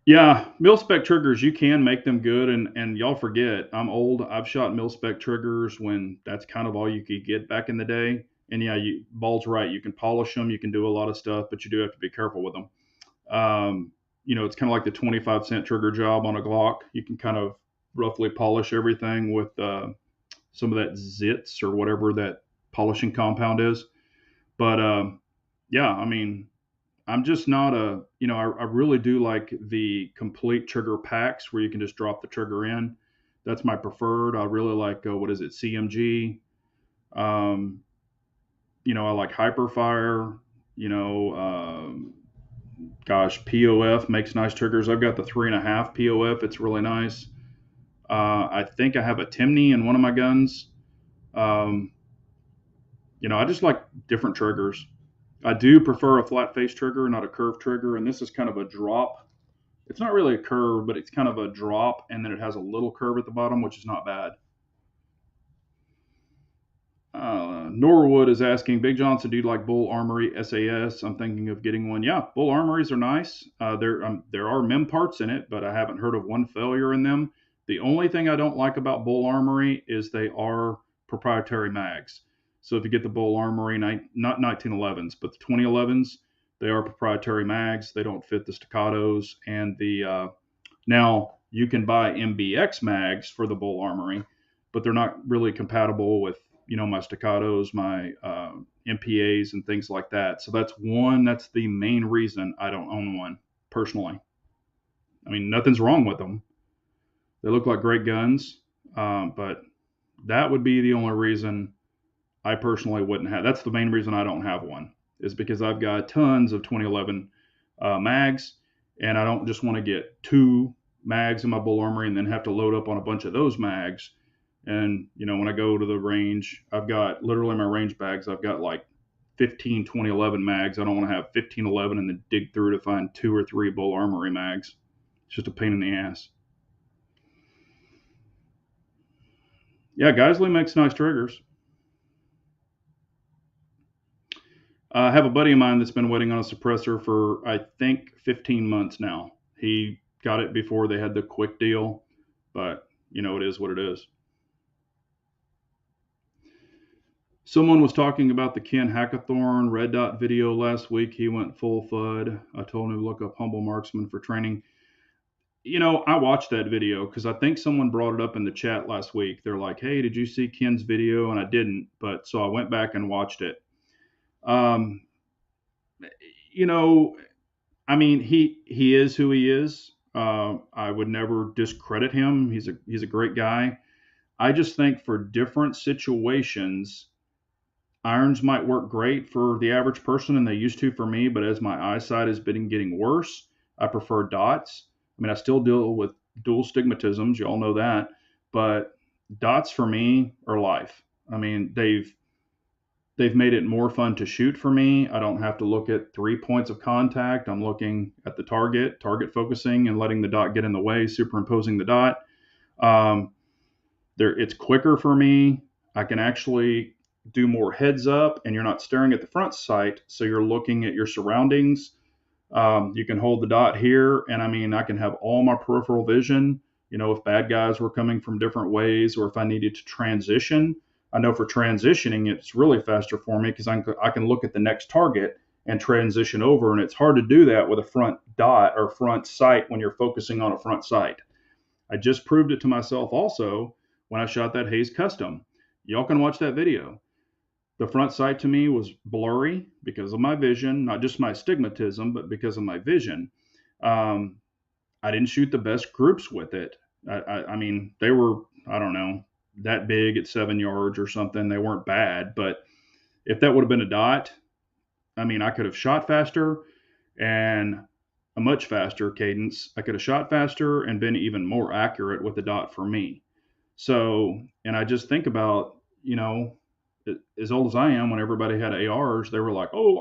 A: Yeah, mil-spec triggers, you can make them good, and y'all forget, I'm old. I've shot mil-spec triggers when that's kind of all you could get back in the day. And yeah, Ball's right. You can polish them, you can do a lot of stuff, but you do have to be careful with them. It's kind of like the 25-cent trigger job on a Glock. You can kind of roughly polish everything with some of that zits or whatever that polishing compound is. But yeah, I mean, I'm just not I really do like the complete trigger packs where you can just drop the trigger in. That's my preferred. I really like, what is it, CMG. Um, I like Hyperfire. POF makes nice triggers. I've got the 3.5 POF. It's really nice. I think I have a Timney in one of my guns. Um, I just like different triggers. I do prefer a flat face trigger, not a curved trigger. And this is kind of a drop. It's not really a curve, but it's kind of a drop. And then it has a little curve at the bottom, which is not bad. Norwood is asking, Big Johnson, do you like Bull Armory SAS? I'm thinking of getting one. Yeah, Bull Armories are nice. There are MEM parts in it, but I haven't heard of one failure in them. The only thing I don't like about Bull Armory is they are proprietary mags. So if you get the Bull Armory, not 1911s, but the 2011s, they are proprietary mags. They don't fit the Staccatos. And now you can buy MBX mags for the Bull Armory, but they're not really compatible with my Staccatos, my MPAs, and things like that. So that's the main reason I don't own one personally. I mean, nothing's wrong with them. They look like great guns, but that would be the only reason I personally wouldn't have. That's the main reason I don't have one, is because I've got tons of 2011 mags, and I don't just want to get 2 mags in my Bull Armory and then have to load up on a bunch of those mags. And, when I go to the range, I've got literally in my range bags, I've got like 15 2011 mags. I don't want to have 1511 and then dig through to find 2 or 3 Bull Armory mags. It's just a pain in the ass. Yeah, Geisley makes nice triggers. I have a buddy of mine that's been waiting on a suppressor for, I think, 15 months now. He got it before they had the quick deal, but, it is what it is. Someone was talking about the Ken Hackathorn Red Dot video last week. He went full FUD. I told him to look up Humble Marksman for training. I watched that video because I think someone brought it up in the chat last week. They're like, hey, did you see Ken's video? And I didn't, but so I went back and watched it. I mean, he is who he is. I would never discredit him. He's a great guy. I just think for different situations, irons might work great for the average person, and they used to for me. But as my eyesight has been getting worse, I prefer dots. I mean, I still deal with dual stigmatisms. You all know that. But dots for me are life. I mean, they've made it more fun to shoot for me. I don't have to look at 3 points of contact. I'm looking at the target focusing and letting the dot get in the way, superimposing the dot. It's quicker for me. I can actually do more heads up, and you're not staring at the front sight, so you're looking at your surroundings. You can hold the dot here, and I mean, I can have all my peripheral vision. If bad guys were coming from different ways, or if I needed to transition. I know for transitioning, it's really faster for me because I can look at the next target and transition over, and it's hard to do that with a front dot or front sight when you're focusing on a front sight. I just proved it to myself also when I shot that Hayes Custom. Y'all can watch that video. The front sight to me was blurry because of my vision, not just my astigmatism, but because of my vision. I didn't shoot the best groups with it. I mean, they were, I don't know, that big at 7 yards or something. They weren't bad, but if that would have been a dot, I mean, I could have shot faster and a much faster cadence. I could have shot faster and been even more accurate with the dot for me. So, and I just think about, as old as I am, when everybody had ARs, they were like, oh,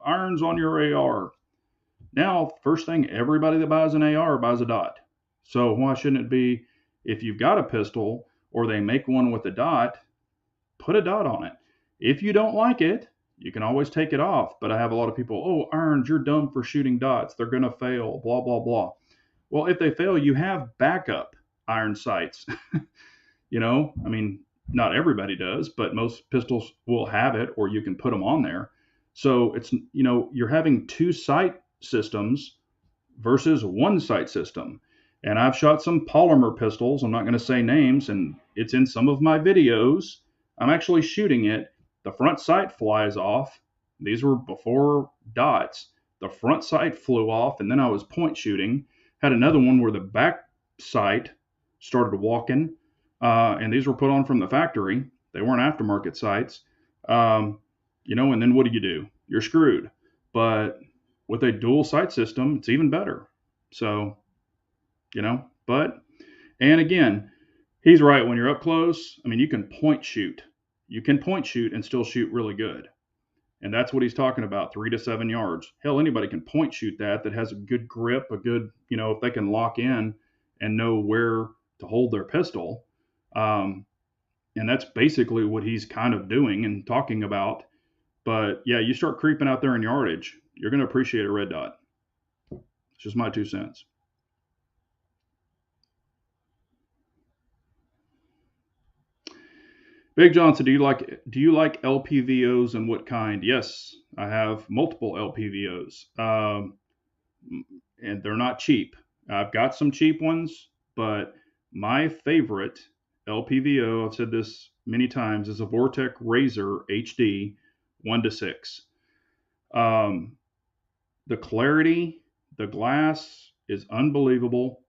A: irons on your AR. Now, first thing, everybody that buys an AR buys a dot. So why shouldn't it be, if you've got a pistol or they make one with a dot, put a dot on it. If you don't like it, you can always take it off. But I have a lot of people, oh, irons, you're dumb for shooting dots. They're going to fail, blah, blah, blah. Well, if they fail, you have backup iron sights. I mean, not everybody does, but most pistols will have it, or you can put them on there. So it's, you're having two sight systems versus one sight system. And I've shot some polymer pistols. I'm not going to say names, and it's in some of my videos. I'm actually shooting it. The front sight flies off. These were before dots. The front sight flew off, and then I was point shooting. Had another one where the back sight started walking, and these were put on from the factory. They weren't aftermarket sights. And then what do? You're screwed. But with a dual sight system, it's even better. So, but, and again, he's right. When you're up close, I mean, you can point shoot. You can point shoot and still shoot really good. And that's what he's talking about, 3 to 7 yards. Hell, anybody can point shoot that has a good grip, a good, if they can lock in and know where to hold their pistol. And that's basically what he's kind of doing and talking about. But yeah, you start creeping out there in yardage, you're going to appreciate a red dot. It's just my 2 cents. Big Johnson, do you like LPVOs, and what kind? Yes, I have multiple LPVOs, and they're not cheap. I've got some cheap ones, but my favorite LPVO, I've said this many times, is a Vortex Razor HD 1:6. The clarity, the glass is unbelievable.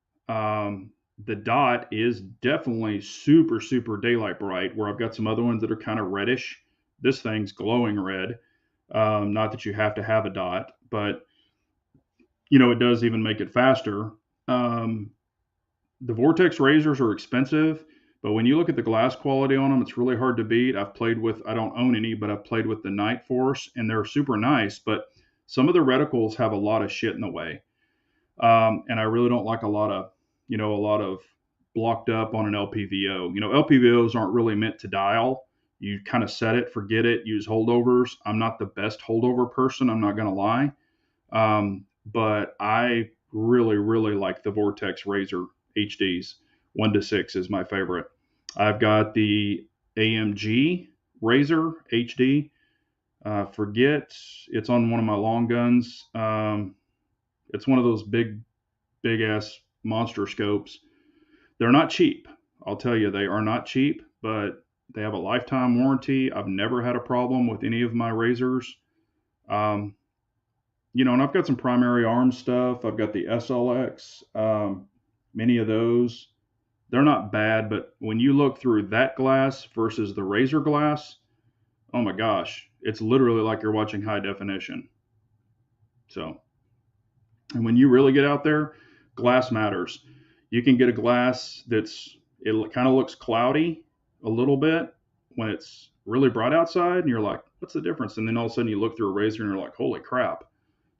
A: The dot is definitely super, super daylight bright, where I've got some other ones that are kind of reddish. This thing's glowing red. Not that you have to have a dot, but it does even make it faster. The Vortex razors are expensive, but when you look at the glass quality on them, it's really hard to beat. I don't own any, but I've played with the Night Force, and they're super nice, but some of the reticles have a lot of shit in the way. And I really don't like a lot of blocked up on an LPVO. LPVOs aren't really meant to dial. You kind of set it, forget it, use holdovers. I'm not the best holdover person, I'm not going to lie. But I really, really like the Vortex Razor HDs. 1:6 is my favorite. I've got the AMG Razor HD. Forget, it's on one of my long guns. It's one of those big ass monster scopes. They're not cheap. I'll tell you, they are not cheap, but they have a lifetime warranty. I've never had a problem with any of my razors. And I've got some primary arm stuff. I've got the SLX, many of those. They're not bad, but when you look through that glass versus the razor glass, oh my gosh, it's literally like you're watching high definition. So, and when you really get out there, glass matters. You can get a glass it kind of looks cloudy a little bit when it's really bright outside, and you're like, what's the difference? And then all of a sudden you look through a razor and you're like, holy crap.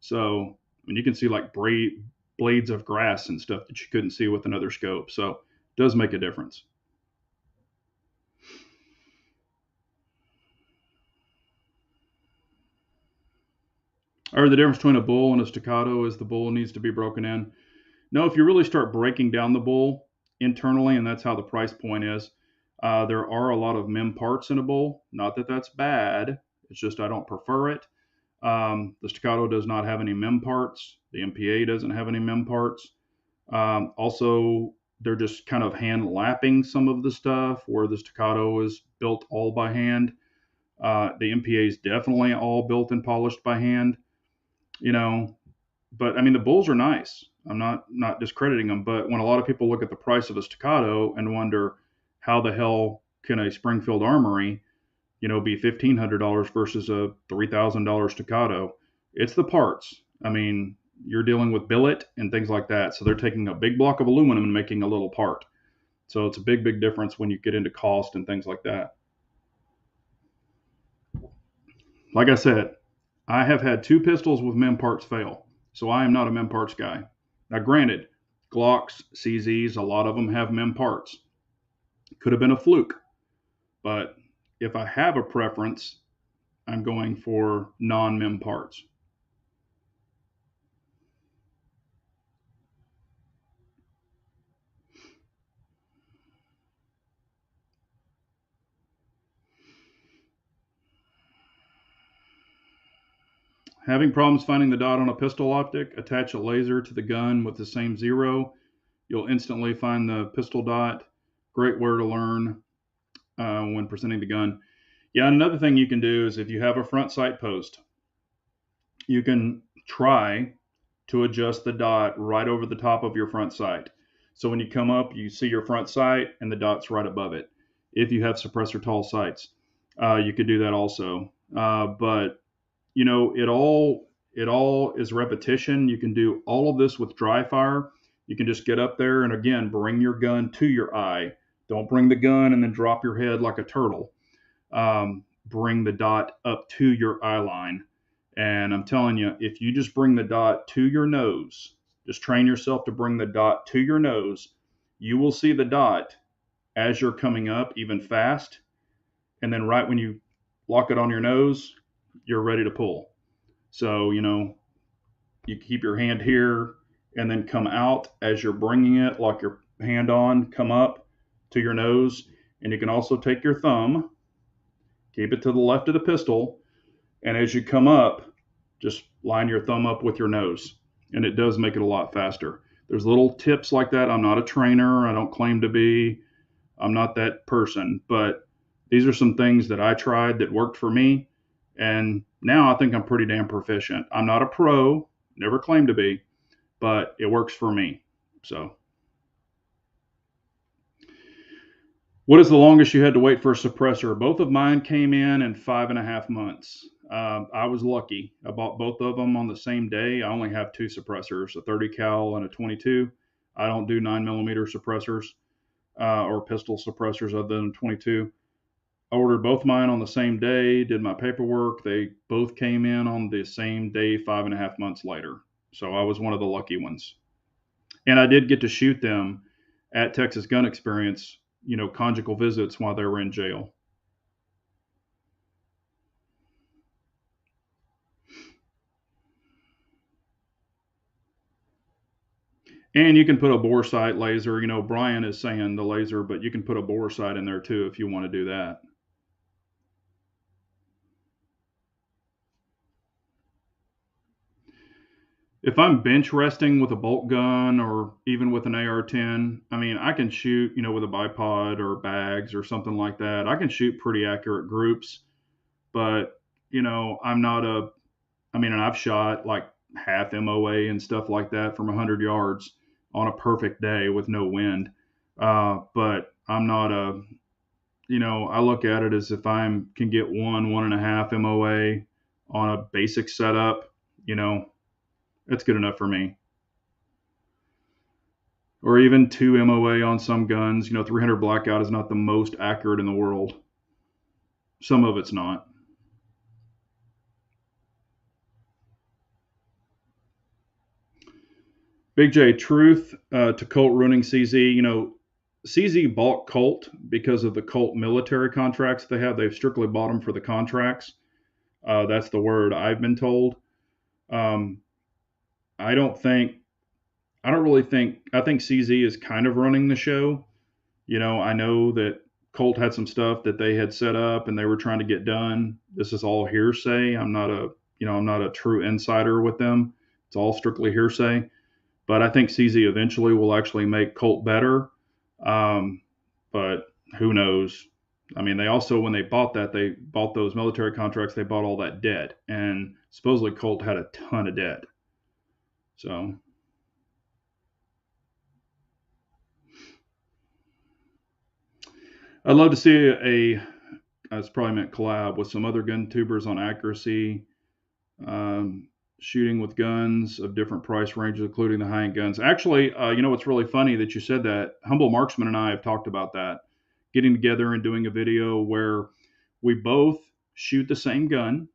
A: So, you can see like blades of grass and stuff that you couldn't see with another scope. So it does make a difference. Or the difference between a bull and a staccato is the bull needs to be broken in. No, if you really start breaking down the bull internally, and that's how the price point is, there are a lot of mem parts in a bull. Not that that's bad. It's just I don't prefer it. The staccato does not have any mem parts. The MPA doesn't have any mem parts. Also, they're just kind of hand lapping some of the stuff, where the staccato is built all by hand. The MPA is definitely all built and polished by hand. But I mean, the bulls are nice. I'm not discrediting them, but when a lot of people look at the price of a staccato and wonder how the hell can a Springfield Armory, be $1,500 versus a $3,000 staccato, it's the parts. I mean, you're dealing with billet and things like that. So they're taking a big block of aluminum and making a little part. So it's a big, big difference when you get into cost and things like that. Like I said, I have had 2 pistols with mem parts fail. So I am not a mem parts guy. Now, granted, Glocks, CZs, a lot of them have mem parts. Could have been a fluke, but if I have a preference, I'm going for non-mem parts. Having problems finding the dot on a pistol optic? Attach a laser to the gun with the same zero. You'll instantly find the pistol dot. Great where to learn when presenting the gun. Yeah, another thing you can do is if you have a front sight post, you can try to adjust the dot right over the top of your front sight. So when you come up, you see your front sight and the dot's right above it. If you have suppressor tall sights, you could do that also. But you know, it all is repetition. You can do all of this with dry fire. You can just get up there and again bring your gun to your eye. Don't bring the gun and then drop your head like a turtle. Bring the dot up to your eye line. And I'm telling you, if you just bring the dot to your nose, just train yourself to bring the dot to your nose, you will see the dot as you're coming up, even fast. And then right when you lock it on your nose, you're ready to pull. So, you know, you keep your hand here and then come out as you're bringing it, lock your hand on, come up to your nose. And you can also take your thumb, keep it to the left of the pistol, and as you come up, just line your thumb up with your nose. And it does make it a lot faster. There's little tips like that. I'm not a trainer. I don't claim to be. I'm not that person. But these are some things that I tried that worked for me. And now I think I'm pretty damn proficient. I'm not a pro, never claimed to be, but it works for me. So, what is the longest you had to wait for a suppressor? Both of mine came in 5.5 months. I was lucky. I bought both of them on the same day. I only have two suppressors, a 30 cal and a 22. I don't do 9mm suppressors or pistol suppressors other than 22. I ordered both mine on the same day, did my paperwork. They both came in on the same day, 5.5 months later. So I was one of the lucky ones. And I did get to shoot them at Texas Gun Experience, you know, conjugal visits while they were in jail. And you can put a bore sight laser. You know, Brian is saying the laser, but you can put a bore sight in there too if you want to do that. If I'm bench resting with a bolt gun or even with an AR-10, I mean, I can shoot, you know, with a bipod or bags or something like that. I can shoot pretty accurate groups, but, you know, and I've shot like half MOA and stuff like that from 100 yards on a perfect day with no wind. But I'm not you know, I look at it as if I can get 1.5 MOA on a basic setup, you know, that's good enough for me. Or even 2 MOA on some guns. You know, 300 blackout is not the most accurate in the world. Some of it's not. Big J, truth to Colt ruining CZ. You know, CZ bought Colt because of the Colt military contracts they have. They've strictly bought them for the contracts. That's the word I've been told. Um, I don't think, I don't really think, I think CZ is kind of running the show. You know, I know that Colt had some stuff that they had set up and they were trying to get done. This is all hearsay. I'm not a true insider with them. It's all strictly hearsay. But I think CZ eventually will actually make Colt better. But who knows? I mean, they also, when they bought those military contracts, they bought all that debt. And supposedly Colt had a ton of debt. So, I'd love to see that's probably meant collab with some other gun tubers on accuracy, shooting with guns of different price ranges, including the high-end guns. Actually, you know, what's really funny that you said that. Humble Marksman and I have talked about that, getting together and doing a video where we both shoot the same gun,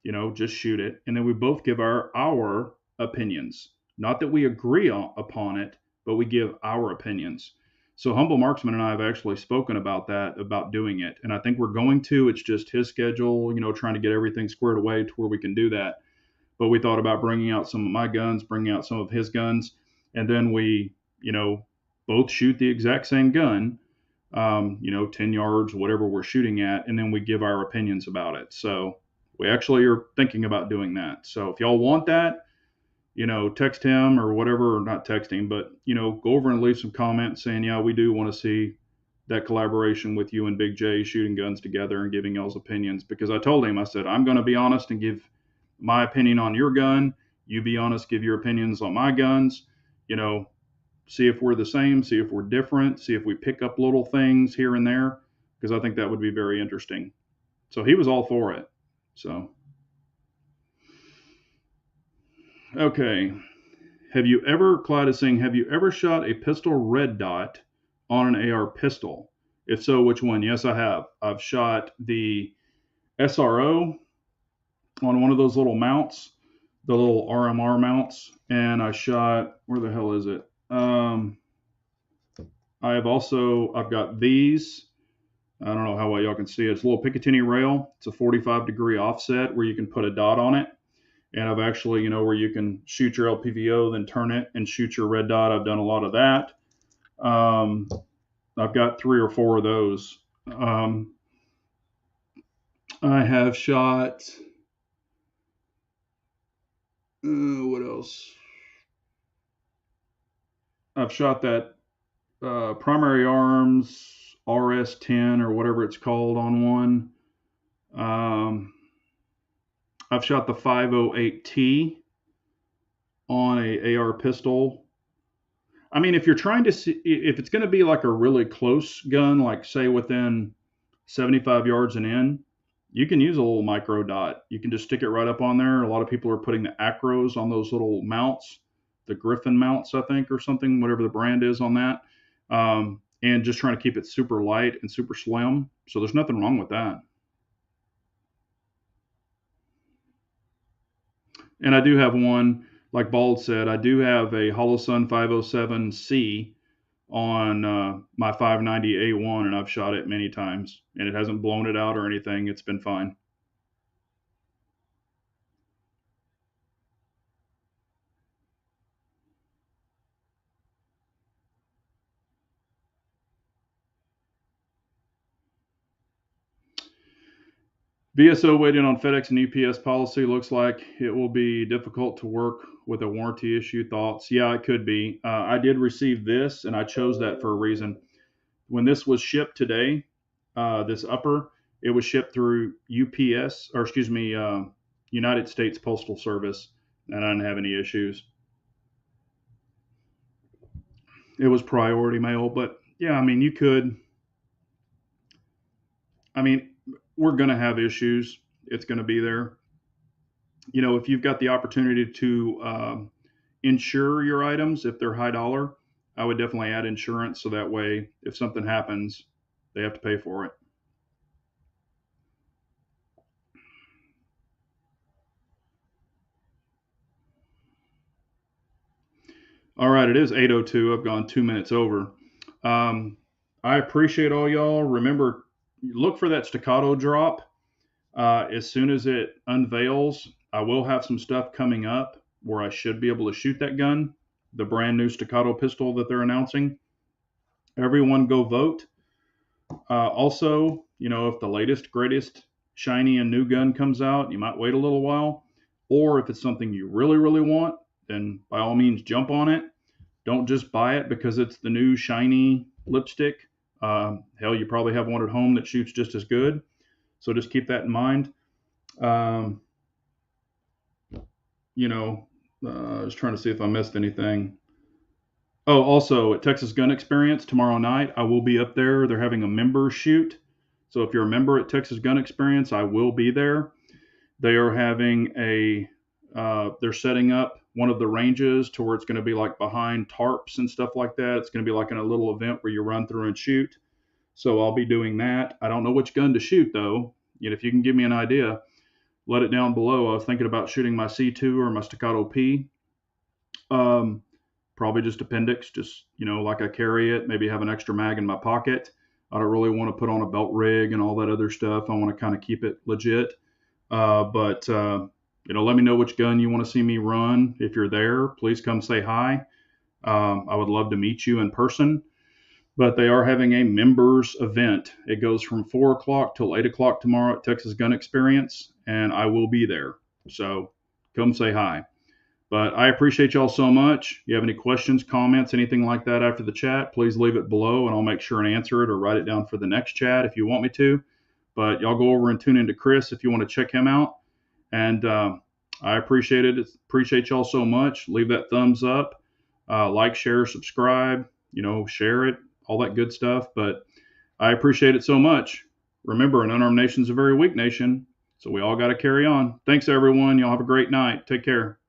A: you know, just shoot it, and then we both give our opinions. Not that we agree upon it, but we give our opinions. So Humble Marksman and I have actually spoken about that, about doing it. And I think we're going to. It's just his schedule, trying to get everything squared away to where we can do that. But we thought about bringing out some of my guns, bringing out some of his guns, and then we, both shoot the exact same gun, 10 yards, whatever we're shooting at, and then we give our opinions about it. So we actually are thinking about doing that. So if y'all want that, text him or whatever, or not text him, but, go over and leave some comments saying, yeah, we do want to see that collaboration with you and Big J shooting guns together and giving y'all's opinions. Because I told him, I said, I'm going to be honest and give my opinion on your gun. You be honest, give your opinions on my guns, see if we're the same, see if we're different, see if we pick up little things here and there, because I think that would be very interesting. So he was all for it. So, okay. Clyde is saying, have you ever shot a pistol red dot on an AR pistol? If so, which one? Yes, I have. I've shot the SRO on one of those little mounts, the little RMR mounts, and I shot, where the hell is it? I've got these. I don't know how well y'all can see it. It's a little Picatinny rail. It's a 45-degree offset where you can put a dot on it. And I've actually, where you can shoot your LPVO, then turn it and shoot your red dot. I've done a lot of that. I've got 3 or 4 of those. I have shot, what else? I've shot that Primary Arms RS10 or whatever it's called on one. I've shot the 508T on a AR pistol. I mean, if you're trying to see, if it's going to be like a really close gun, like say within 75 yards and in, you can use a little micro dot. You can just stick it right up on there. A lot of people are putting the acros on those little mounts, the Griffin mounts, I think, or something, whatever the brand is on that. And just trying to keep it super light and super slim. So there's nothing wrong with that. And I do have one, like Bald said, I do have a Holosun 507C on my 590A1, and I've shot it many times, and it hasn't blown it out or anything. It's been fine. VSO waiting on FedEx and UPS policy. Looks like it will be difficult to work with a warranty issue. Thoughts? Yeah, it could be. I did receive this, and I chose that for a reason. When this was shipped today, this upper, it was shipped through UPS, or excuse me, United States Postal Service, and I didn't have any issues. It was priority mail, but yeah, I mean, we're going to have issues. It's going to be there. If you've got the opportunity to insure your items, if they're high dollar, I would definitely add insurance. So that way, if something happens, they have to pay for it. All right, it is 8:02. I've gone 2 minutes over. I appreciate all y'all. Remember, look for that staccato drop. As soon as it unveils, I will have some stuff coming up where I should be able to shoot that gun, the brand new staccato pistol that they're announcing. Everyone go vote. Also, if the latest, greatest, shiny and new gun comes out, you might wait a little while. Or if it's something you really, really want, then by all means jump on it. Don't just buy it because it's the new shiny lipstick. Hell, you probably have one at home that shoots just as good. So just keep that in mind. I was trying to see if I missed anything. Oh, also at Texas Gun Experience tomorrow night, I will be up there. They're having a member shoot. So if you're a member at Texas Gun Experience, I will be there. They are having they're setting up one of the ranges to where it's going to be like behind tarps and stuff like that. It's going to be like in a little event where you run through and shoot. So I'll be doing that. I don't know which gun to shoot though. If you can give me an idea, let it down below. I was thinking about shooting my C2 or my Staccato P. probably just appendix, just, like I carry it, maybe have an extra mag in my pocket. I don't really want to put on a belt rig and all that other stuff. I want to kind of keep it legit. But let me know which gun you want to see me run. If you're there, please come say hi. I would love to meet you in person. But they are having a members event. It goes from 4 o'clock till 8 o'clock tomorrow at Texas Gun Experience, and I will be there. So come say hi. But I appreciate y'all so much. You have any questions, comments, anything like that after the chat, please leave it below, and I'll make sure and answer it or write it down for the next chat if you want me to. But y'all go over and tune into Chris if you want to check him out. And I appreciate it. Appreciate y'all so much. Leave that thumbs up, like, share, subscribe, share it, all that good stuff. But I appreciate it so much. Remember, an unarmed nation is a very weak nation, so we all got to carry on. Thanks, everyone. Y'all have a great night. Take care.